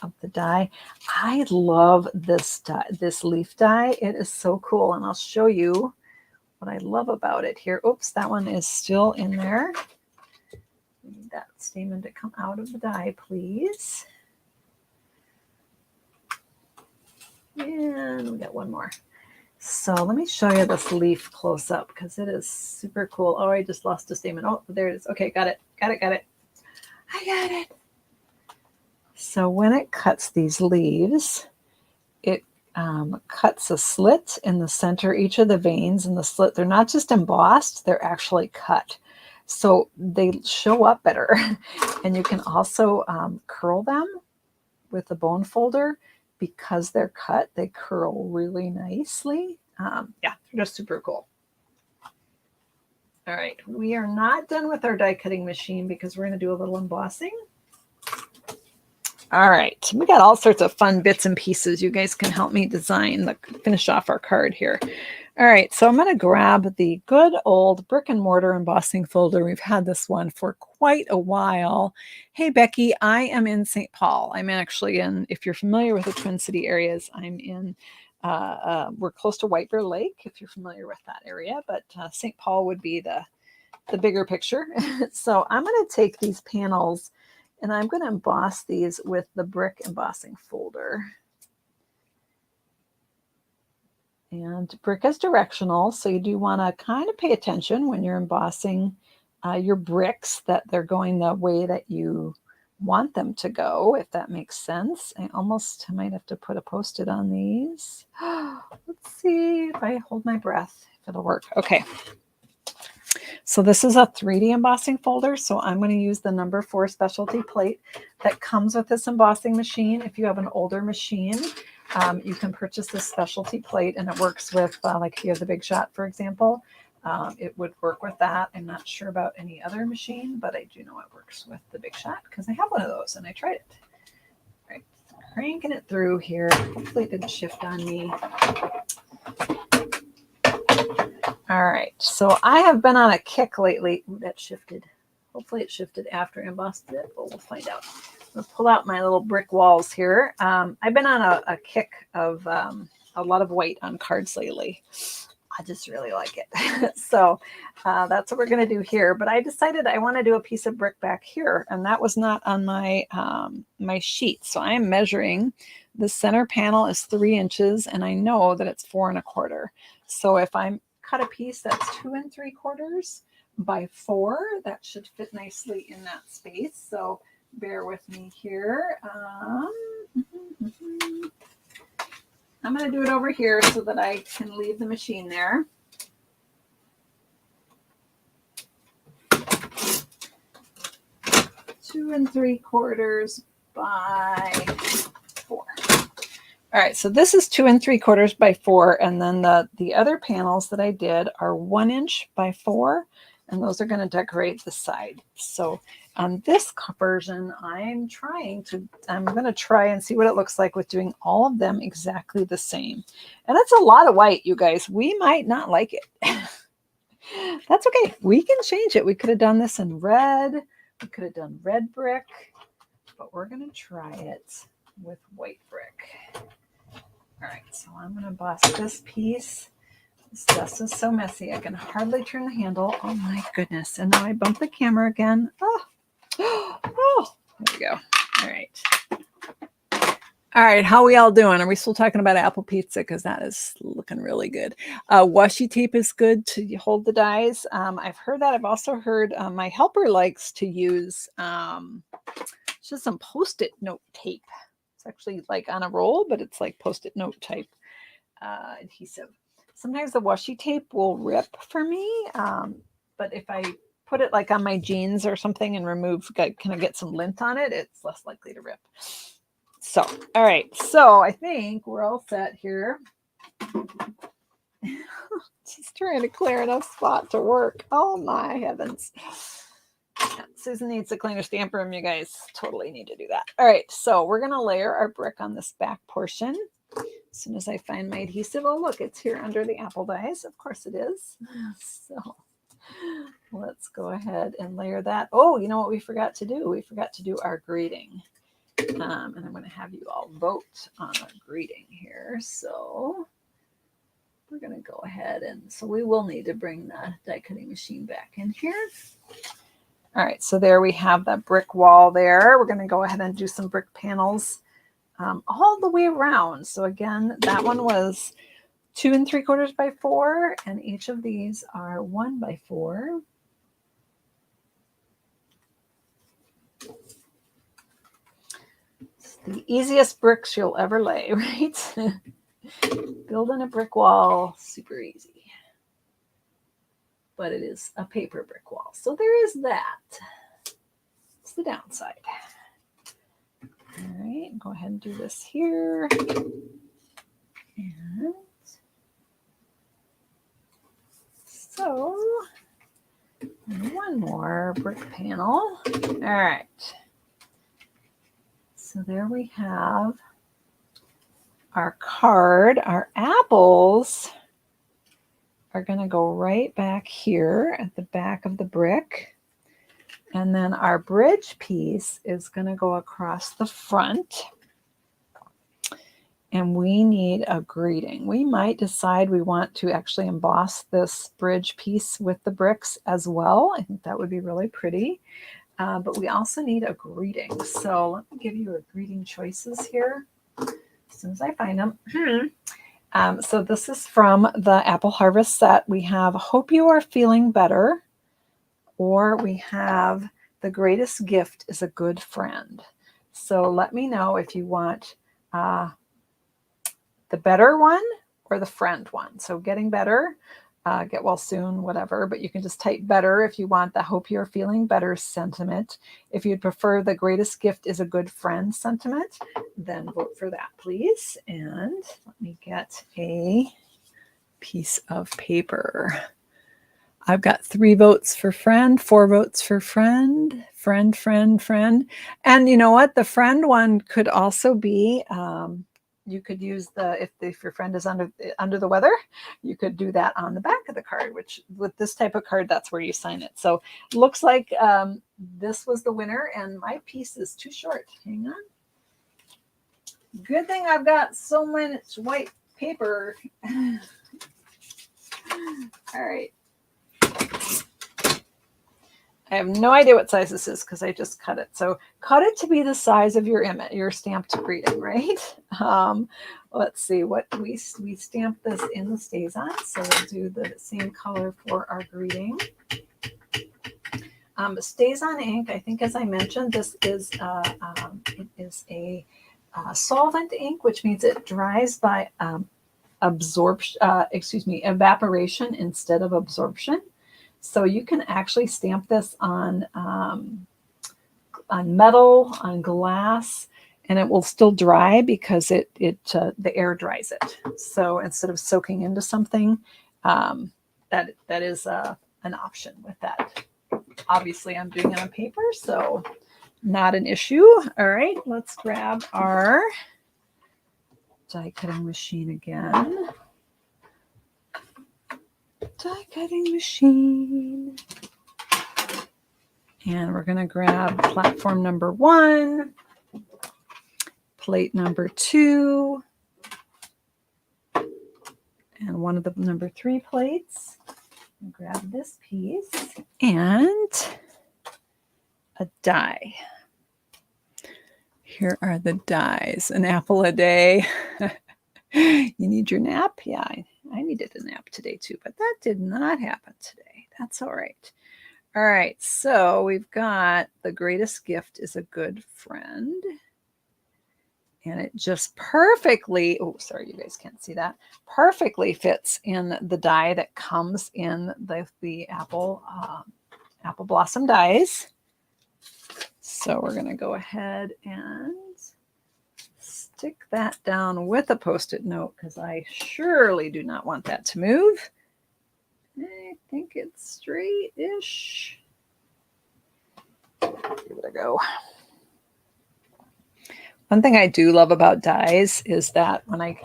of the die. I love this die, this leaf die. It is so cool, and I'll show you what I love about it here. Oops, that one is still in there. We need that stamen to come out of the die, please. And we got one more. So let me show you this leaf close up because it is super cool. Oh, I just lost a stamen. Oh, there it is. Okay, got it. I got it. So when it cuts these leaves, it cuts a slit in the center, each of the veins in the slit. They're not just embossed, they're actually cut. So they show up better. And you can also curl them with the bone folder. Because they're cut, they curl really nicely. Yeah, they're just super cool. All right, we are not done with our die cutting machine because we're going to do a little embossing. All right, we got all sorts of fun bits and pieces. You guys can help me design finish off our card here. All right, so I'm going to grab the good old brick and mortar embossing folder. We've had this one for quite a while. Hey, Becky, I am in St. Paul. I'm actually in, if you're familiar with the Twin City areas, I'm in, we're close to White Bear Lake, if you're familiar with that area, but St. Paul would be the bigger picture. So I'm going to take these panels and I'm going to emboss these with the brick embossing folder. And brick is directional, so you do want to kind of pay attention when you're embossing your bricks that they're going the way that you want them to go, if that makes sense. I might have to put a Post-it on these. Let's see if I hold my breath, if it'll work. Okay. So this is a 3D embossing folder, so I'm going to use the number 4 specialty plate that comes with this embossing machine. If you have an older machine, you can purchase this specialty plate, and it works with, like if you have the Big Shot, for example, it would work with that. I'm not sure about any other machine, but I do know it works with the Big Shot because I have one of those and I tried it. All right, cranking it through here. Hopefully it didn't shift on me. All right, so I have been on a kick lately. Ooh, that shifted. Hopefully it shifted after I embossed it, but we'll find out. I'm going to pull out my little brick walls here. I've been on a kick of a lot of white on cards lately. I just really like it. So that's what we're going to do here. But I decided I want to do a piece of brick back here, and that was not on my my sheet. So I am measuring. The center panel is 3 inches, and I know that it's 4 1/4. So if I cut a piece that's 2 3/4 by 4, that should fit nicely in that space. So bear with me here. I'm going to do it over here so that I can leave the machine there. Two 3/4 by 4. All right, so this is 2 3/4 by 4, and then the other panels that I did are 1 inch by 4, and those are going to decorate the side. So on this version, I'm going to try and see what it looks like with doing all of them exactly the same. And that's a lot of white, you guys. We might not like it. That's okay. We can change it. We could have done this in red. We could have done red brick, but we're going to try it with white brick. All right, so I'm going to emboss this piece. This dust is so messy, I can hardly turn the handle. Oh my goodness. And now I bumped the camera again. Oh, oh, there we go. All right. All right, how we all doing? Are we still talking about apple pizza? Because that is looking really good. Washi tape is good to hold the dies. I've heard that. I've also heard my helper likes to use just some Post-it note tape. It's actually like on a roll, but it's like Post-it note type adhesive. Sometimes the washi tape will rip for me, but if I put it like on my jeans or something and remove, kind of get some lint on it, it's less likely to rip. So, all right. So I think we're all set here. Just trying to clear enough spot to work. Oh my heavens. Yeah, Susan needs to clean her stamp room. You guys totally need to do that. All right. So we're going to layer our brick on this back portion. As soon as I find my adhesive, oh, look, it's here under the apple dies. Of course it is. So let's go ahead and layer that. Oh, you know what we forgot to do? We forgot to do our greeting. And I'm going to have you all vote on a greeting here. So we're going to go ahead and so we will need to bring the die cutting machine back in here. All right, so there we have that brick wall there. We're going to go ahead and do some brick panels all the way around. So again, that one was 2 3/4 by 4, and each of these are 1 by 4. The easiest bricks you'll ever lay, right? Building a brick wall, super easy. But it is a paper brick wall. So there is that. It's the downside. All right, go ahead and do this here. And so, one more brick panel. All right. So there we have our card. Our apples are going to go right back here at the back of the brick. And then our bridge piece is going to go across the front. And we need a greeting. We might decide we want to actually emboss this bridge piece with the bricks as well. I think that would be really pretty. But we also need a greeting. So let me give you a greeting choices here as soon as I find them. So this is from the Apple Harvest set. We have Hope You Are Feeling Better, or we have The Greatest Gift is a Good Friend. So let me know if you want the better one or the friend one. So getting better. Get well soon, whatever, but you can just type better if you want the hope you're feeling better sentiment. If you'd prefer the greatest gift is a good friend sentiment, then vote for that, please. And let me get a piece of paper. I've got 3 votes for friend, 4 votes for friend, friend, friend, friend. And you know what? The friend one could also be, you could use if your friend is under the weather, you could do that on the back of the card, which with this type of card, that's where you sign it. So it looks like this was the winner, and my piece is too short. Hang on. Good thing I've got so much white paper. All right. I have no idea what size this is because I just cut it. So cut it to be the size of your image, your stamped greeting, right? Let's see what we stamped this in the StazOn. So we'll do the same color for our greeting. StazOn ink, I think as I mentioned, this is it is a solvent ink, which means it dries by evaporation instead of absorption. So you can actually stamp this on metal, on glass, and it will still dry because the air dries it. So instead of soaking into something, that is an option with that. Obviously, I'm doing it on paper, so not an issue. All right, let's grab our die cutting machine again. Die cutting machine. And we're going to grab platform number 1, plate number 2, and one of the number 3 plates. I'll grab this piece and a die. Here are the dies. An apple a day. You need your nap? Yeah, I needed a nap today too, but that did not happen today. That's all right. All right, so we've got the greatest gift is a good friend. And it just perfectly, oh, sorry, you guys can't see that, perfectly fits in the die that comes in the apple blossom dies. So we're going to go ahead and stick that down with a Post-it note because I surely do not want that to move. I think it's straight-ish. Give it a go. One thing I do love about dies is that when I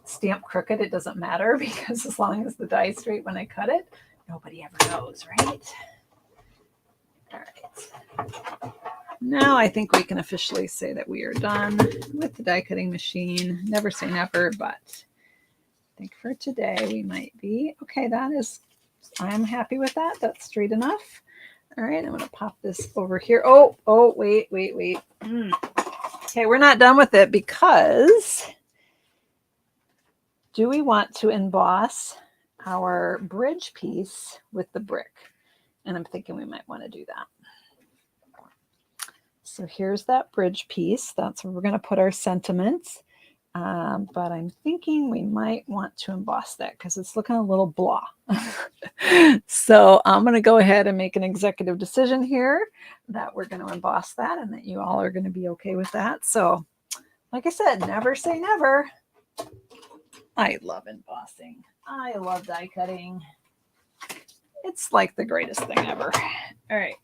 stamp crooked, it doesn't matter because as long as the die is straight when I cut it, nobody ever knows, right? All right. Now I think we can officially say that we are done with the die cutting machine. Never say never, but I think for today we might be. Okay, I'm happy with that. That's straight enough. All right, I'm going to pop this over here. Oh, wait. Okay, we're not done with it because do we want to emboss our bridge piece with the brick? And I'm thinking we might want to do that. So here's that bridge piece. That's where we're going to put our sentiments. But I'm thinking we might want to emboss that because it's looking a little blah. So I'm going to go ahead and make an executive decision here that we're going to emboss that and that you all are going to be okay with that. So like I said, never say never. I love embossing. I love die cutting. It's like the greatest thing ever. All right.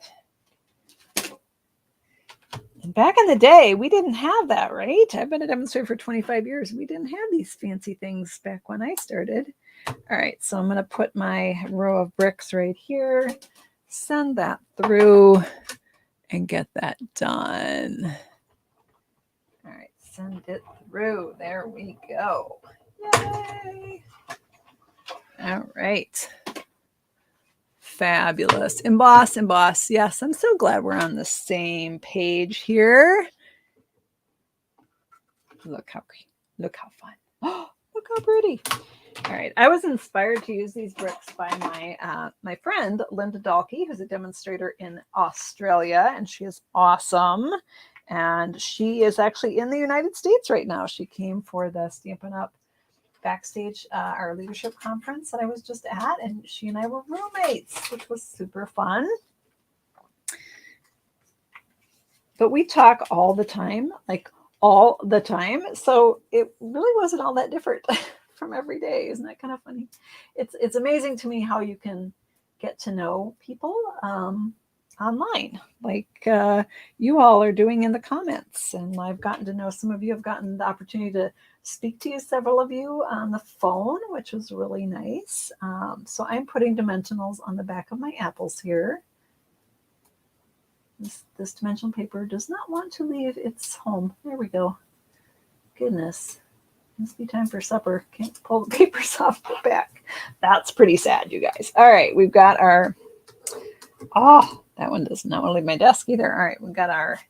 And back in the day, we didn't have that, right? I've been a demonstrator for 25 years. We didn't have these fancy things back when I started. All right, so I'm going to put my row of bricks right here, send that through, and get that done. All right, send it through. There we go. Yay! All right. Fabulous. Emboss, emboss. Yes, I'm so glad we're on the same page here. Look how fun. Oh, look how pretty. All right. I was inspired to use these bricks by my friend, Linda Dalkey, who's a demonstrator in Australia, and she is awesome. And she is actually in the United States right now. She came for the Stampin' Up! Backstage, our leadership conference that I was just at, and she and I were roommates, which was super fun. But we talk all the time, like all the time. So it really wasn't all that different from every day. Isn't that kind of funny? It's amazing to me how you can get to know people online, like you all are doing in the comments. And I've gotten to know some of you. I've gotten the opportunity to speak to you, several of you on the phone, which was really nice. So I'm putting dimensionals on the back of my apples here. This dimensional paper does not want to leave its home. There we go. Goodness. Must be time for supper. Can't pull the papers off the back. That's pretty sad, you guys. All right, we've got our, oh, that one does not want to leave my desk either. All right, we've got our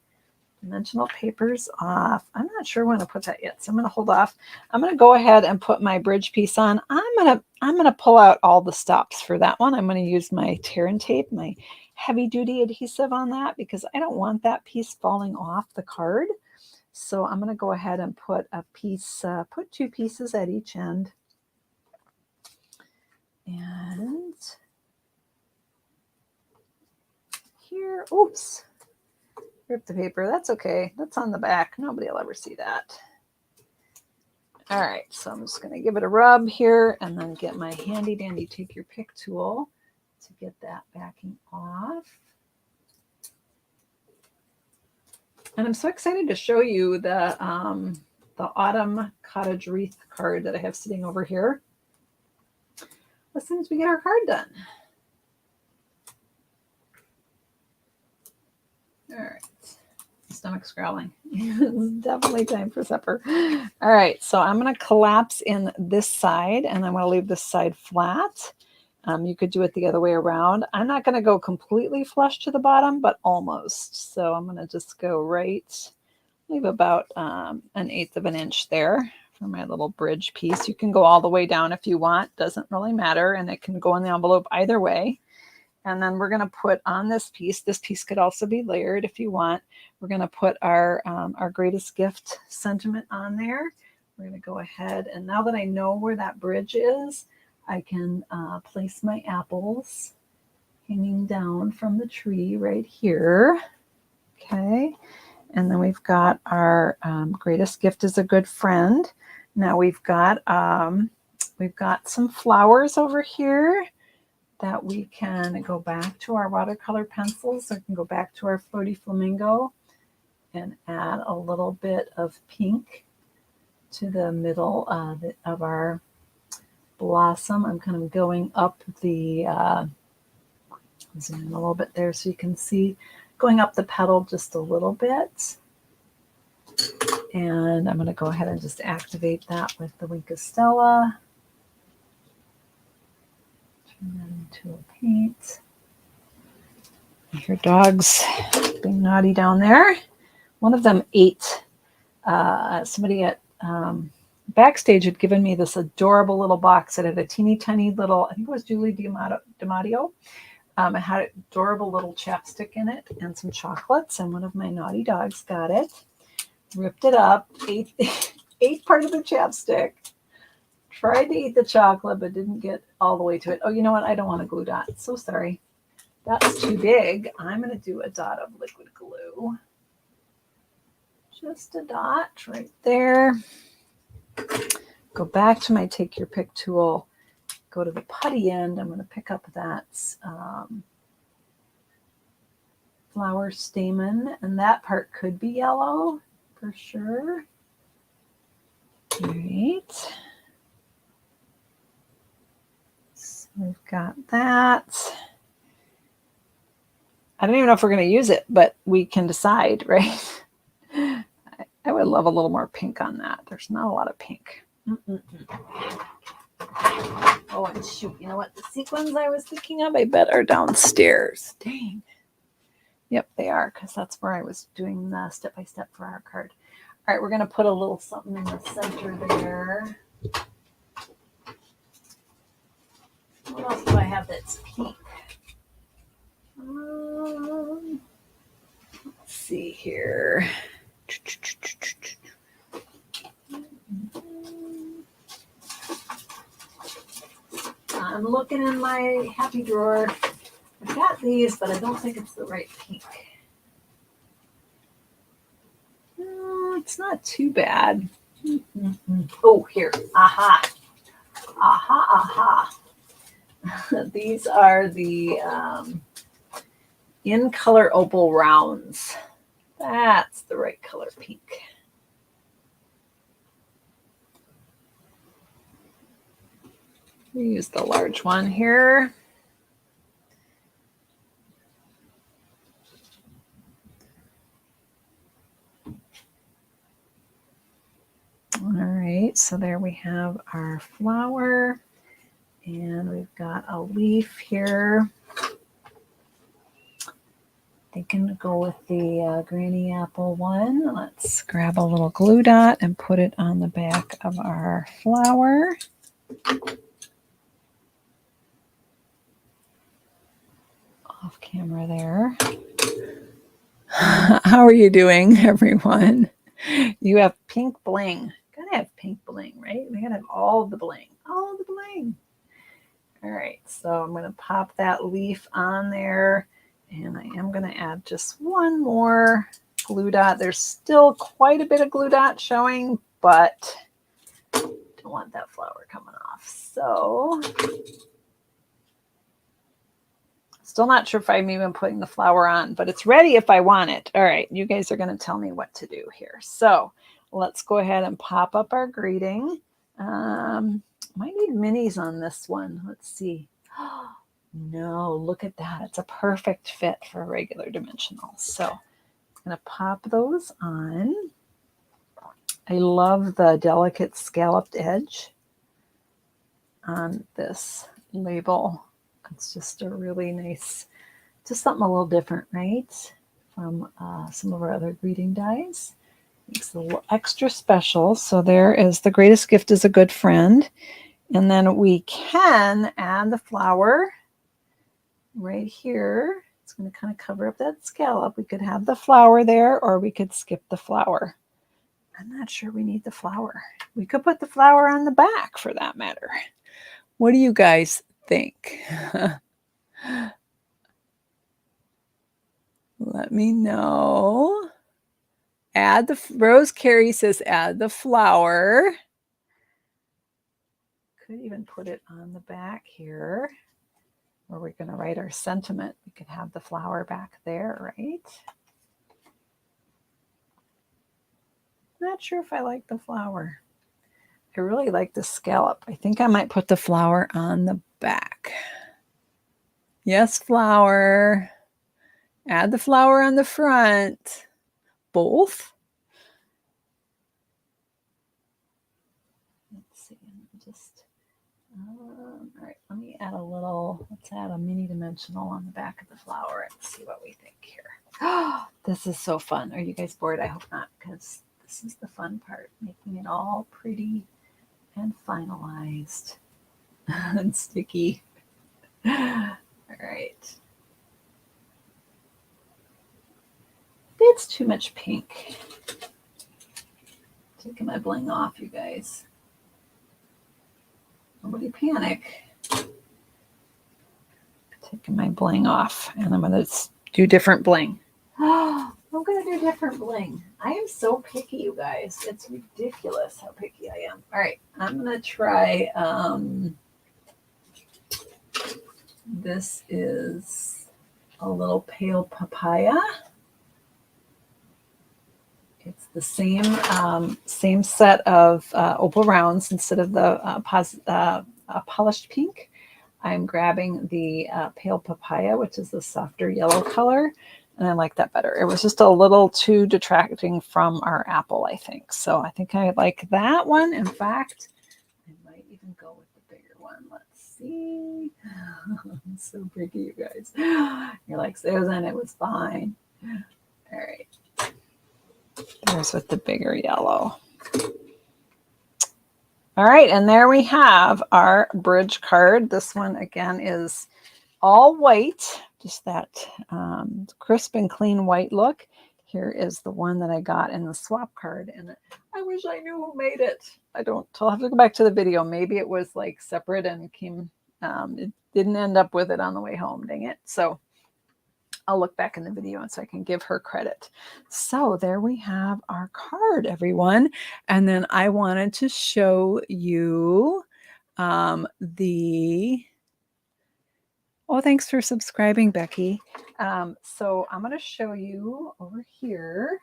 dimensional papers off. I'm not sure when to put that yet, so I'm going to hold off. I'm going to go ahead and put my bridge piece on. I'm going to pull out all the stops for that one. I'm going to use my tear and tape, my heavy duty adhesive on that because I don't want that piece falling off the card. So I'm going to go ahead and put a piece, put 2 pieces at each end. And here, oops, rip the paper. That's okay. That's on the back. Nobody will ever see that. All right, so I'm just going to give it a rub here and then get my handy dandy take your pick tool to get that backing off. And I'm so excited to show you the autumn cottage wreath card that I have sitting over here as soon as we get our card done. All right, stomach's growling. It's definitely time for supper. All right, so I'm going to collapse in this side, and I'm going to leave this side flat. You could do it the other way around. I'm not going to go completely flush to the bottom, but almost. So I'm going to just go right, leave about 1/8 of an inch there for my little bridge piece. You can go all the way down if you want. Doesn't really matter, and it can go in the envelope either way. And then we're going to put on this piece. This piece could also be layered if you want. We're going to put our greatest gift sentiment on there. We're going to go ahead, and now that I know where that bridge is, I can place my apples hanging down from the tree right here. Okay. And then we've got our greatest gift is a good friend. Now we've got some flowers over here that we can go back to our watercolor pencils. Or can go back to our floaty flamingo and add a little bit of pink to the middle of our blossom. I'm kind of going up the zoom in a little bit there so you can see, going up the petal just a little bit. And I'm going to go ahead and just activate that with the Wink of Stella. Turn that into a paint. I hear dogs being naughty down there. One of them ate. Somebody at Backstage had given me this adorable little box that had a teeny tiny little, I think it was Julie D'Amadio. It had adorable little chapstick in it and some chocolates, and one of my naughty dogs got it, ripped it up, ate part of the chapstick, tried to eat the chocolate, but didn't get all the way to it. Oh, you know what? I don't want a glue dot. So sorry. That's too big. I'm going to do a dot of liquid glue. Just a dot right there. Go back to my take your pick tool. Go to the putty end. I'm going to pick up that flower stamen, and that part could be yellow for sure. All right. So we've got that. I don't even know if we're going to use it, but we can decide, right? I would love a little more pink on that. There's not a lot of pink. Oh, and shoot, you know what? The sequins I was thinking of, I bet are downstairs. Dang. Yep, they are, because that's where I was doing the step-by-step for our card. All right, we're going to put a little something in the center there. What else do I have that's pink? Let's see here. I'm looking in my happy drawer. I've got these, but I don't think it's the right pink. No, it's not too bad. Oh, here. Aha. Aha, aha. These are the in color opal rounds. That's the right color pink. We use the large one here. All right, so there we have our flower, and we've got a leaf here. They can go with the granny apple one. Let's grab a little glue dot and put it on the back of our flower. Off camera there. How are you doing, everyone? You have pink bling. Gotta have pink bling, right? We gotta have all the bling. All the bling. All right, so I'm gonna pop that leaf on there, and I am gonna add just one more glue dot. There's still quite a bit of glue dot showing, but don't want that flower coming off. So still not sure if I'm even putting the flower on, but it's ready if I want it. All right, you guys are going to tell me what to do here. So let's go ahead and pop up our greeting. Might need minis on this one. Let's see. No, look at that. It's a perfect fit for a regular dimensional. So I'm going to pop those on. I love the delicate scalloped edge on this label. It's just a really nice, just something a little different, right? From some of our other greeting dies. Makes it a little extra special. So there is The Greatest Gift is a Good Friend. And then we can add the flower right here. It's going to kind of cover up that scallop. We could have the flower there, or we could skip the flower. I'm not sure we need the flower. We could put the flower on the back for that matter. What do you guys think? Let me know. Add the, Rose Carey says add the flower. Could even put it on the back here where we're going to write our sentiment. We could have the flower back there, right? Not sure if I like the flower. I really like the scallop. I think I might put the flower on the back. Yes, flower. Add the flower on the front. Both. Let's see. Just all right. Let me add a little. Let's add a mini dimensional on the back of the flower and see what we think here. Oh, this is so fun. Are you guys bored? I hope not, because this is the fun part, making it all pretty and finalized and sticky. All right. It's too much pink. Taking my bling off, you guys. Nobody panic. Taking my bling off, and I'm going to do different bling. I'm going to do different bling. I am so picky, you guys. It's ridiculous how picky I am. All right, I'm going to try, this is a little pale papaya. It's the same set of opal rounds instead of the polished pink. I'm grabbing the pale papaya, which is the softer yellow color, and I like that better. It was just a little too detracting from our apple, I think. So I think I like that one. In fact, I might even go with the bigger one. Let's see. I'm so picky, you guys. You're like, Susan, it was fine. All right. There's with the bigger yellow. All right, and there we have our bridge card. This one, again, is all white, just that crisp and clean white look. Here is the one that I got in the swap card, and I wish I knew who made it. I'll have to go back to the video. Maybe it was like separate and came, it didn't end up with it on the way home, dang it. So I'll look back in the video and so I can give her credit. So there we have our card, everyone. And then I wanted to show you oh, thanks for subscribing, Becky. So I'm going to show you over here.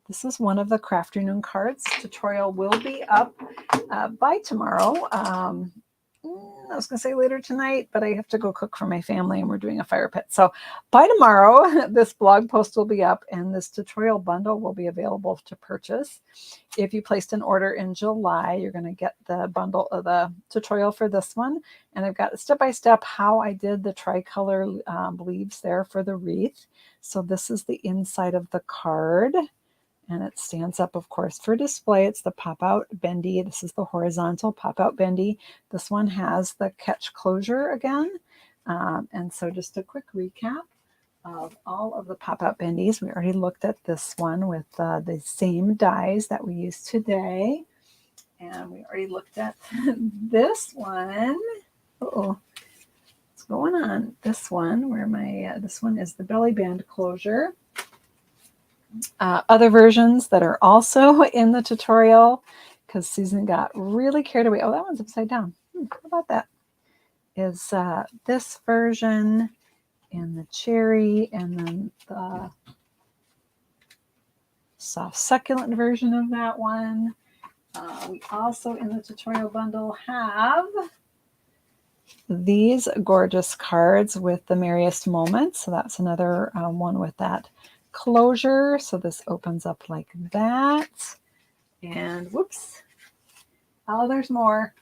This is one of the Crafternoon cards. Tutorial will be up by tomorrow. I was going to say later tonight, but I have to go cook for my family and we're doing a fire pit. So by tomorrow, this blog post will be up and this tutorial bundle will be available to purchase. If you placed an order in July, you're going to get the bundle of the tutorial for this one. And I've got step-by-step how I did the tricolor leaves there for the wreath. So this is the inside of the card. And it stands up, of course, for display. It's the pop-out bendy. This is the horizontal pop-out bendy. This one has the catch closure again. And so just a quick recap of all of the pop-out bendies. We already looked at this one with the same dies that we use today. And we already looked at this one. Uh-oh. What's going on? This one, where this one is the belly band closure. Other versions that are also in the tutorial, because Susan got really carried away. Oh, that one's upside down. How about that? Is this version and the cherry, and then the soft succulent version of that one. We also in the tutorial bundle have these gorgeous cards with the merriest moments. So that's another one with that closure. So this opens up like that. And whoops. Oh, there's more.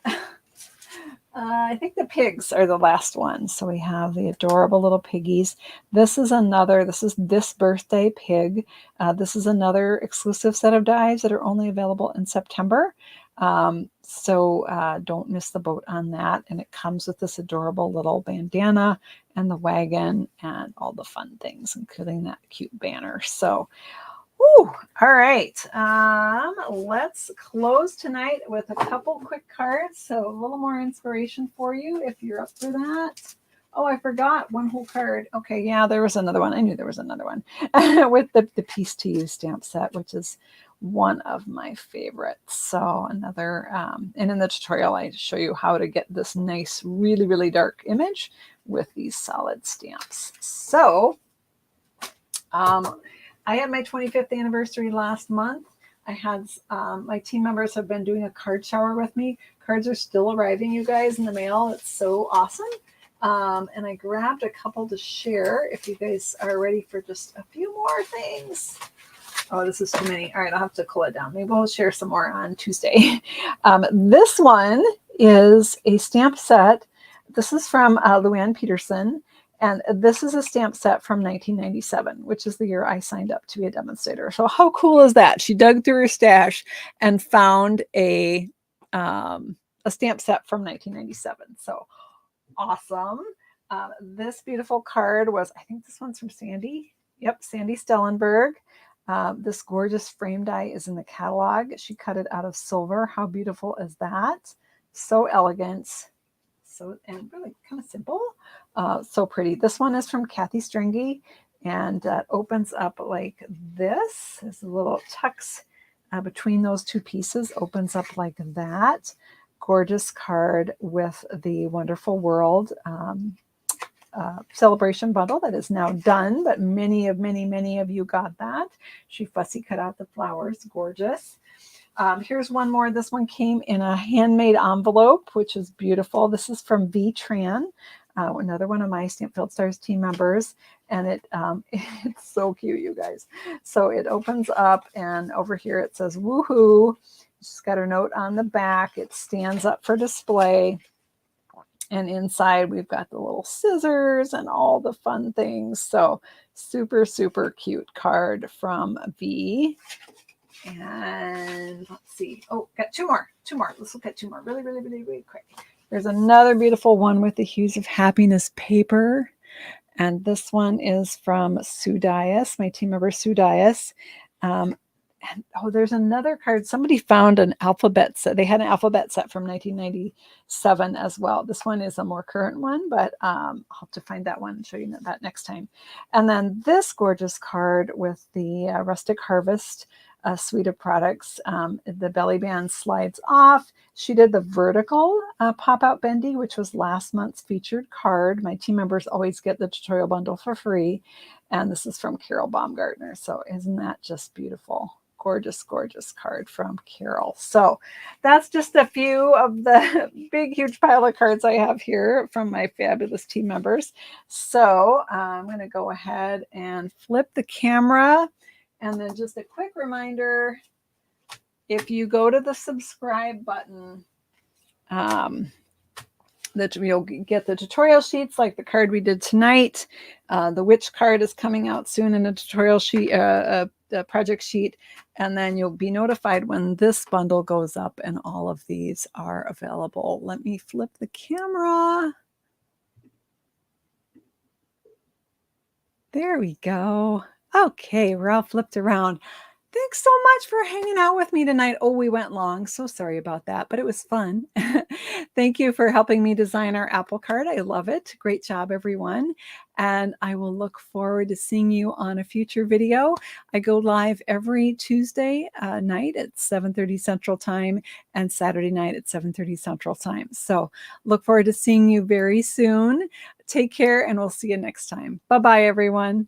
I think the pigs are the last one. So we have the adorable little piggies. This is this birthday pig. This is another exclusive set of dies that are only available in September. So don't miss the boat on that. And it comes with this adorable little bandana and the wagon and all the fun things, including that cute banner. So whew, all right. Let's close tonight with a couple quick cards. So a little more inspiration for you if you're up for that. Oh, I forgot one whole card. Okay, yeah, there was another one. I knew there was another one with the Piece to Use stamp set, which is one of my favorites. So another, and in the tutorial, I show you how to get this nice, really, really dark image with these solid stamps. So, I had my 25th anniversary last month. I had my team members have been doing a card shower with me. Cards are still arriving, you guys, in the mail. It's so awesome. And I grabbed a couple to share if you guys are ready for just a few more things. Oh, this is too many. All right, I'll have to cool it down. Maybe we'll share some more on Tuesday. This one is a stamp set. This is from Luann Peterson. And this is a stamp set from 1997, which is the year I signed up to be a demonstrator. So how cool is that? She dug through her stash and found a stamp set from 1997. So awesome. This beautiful card was, I think this one's from Sandy. Yep, Sandy Stellenberg. This gorgeous frame die is in the catalog. She cut it out of silver. How beautiful is that? So elegant. So, and really kind of simple. So pretty. This one is from Kathy Stringy, and opens up like this. There's a little tucks between those two pieces. Opens up like that. Gorgeous card with the Wonderful World celebration bundle that is now done, but many of you got that. She fussy cut out the flowers. Gorgeous. Here's one more. This one came in a handmade envelope, which is beautiful. This is from V Tran, another one of my Stamp Field Stars team members. And it's so cute, you guys. So it opens up, and over here it says, woohoo. She's got her note on the back. It stands up for display. And inside we've got the little scissors and all the fun things. So super, super cute card from V. And let's see. Oh, got two more. Let's look at two more really, really, really, really quick. There's another beautiful one with the Hues of Happiness paper. And this one is from Sue Dias, my team member Sue Dias. And there's another card. Somebody found an alphabet set. They had an alphabet set from 1997 as well. This one is a more current one, but I'll have to find that one and show you that next time. And then this gorgeous card with the Rustic Harvest suite of products. The belly band slides off. She did the vertical pop-out bendy, which was last month's featured card. My team members always get the tutorial bundle for free. And this is from Carol Baumgartner. So isn't that just beautiful? Gorgeous, gorgeous card from Carol. So that's just a few of the big, huge pile of cards I have here from my fabulous team members. So I'm going to go ahead and flip the camera. And then just a quick reminder, if you go to the subscribe button, that you'll get the tutorial sheets like the card we did tonight. The witch card is coming out soon in a tutorial sheet, a project sheet, and then you'll be notified when this bundle goes up and all of these are available. Let me flip the camera. There we go. Okay, we're all flipped around. Thanks so much for hanging out with me tonight. Oh, we went long. So sorry about that, but it was fun. Thank you for helping me design our Apple card. I love it. Great job, everyone. And I will look forward to seeing you on a future video. I go live every Tuesday night at 7:30 Central Time and Saturday night at 7:30 Central Time. So look forward to seeing you very soon. Take care, and we'll see you next time. Bye-bye, everyone.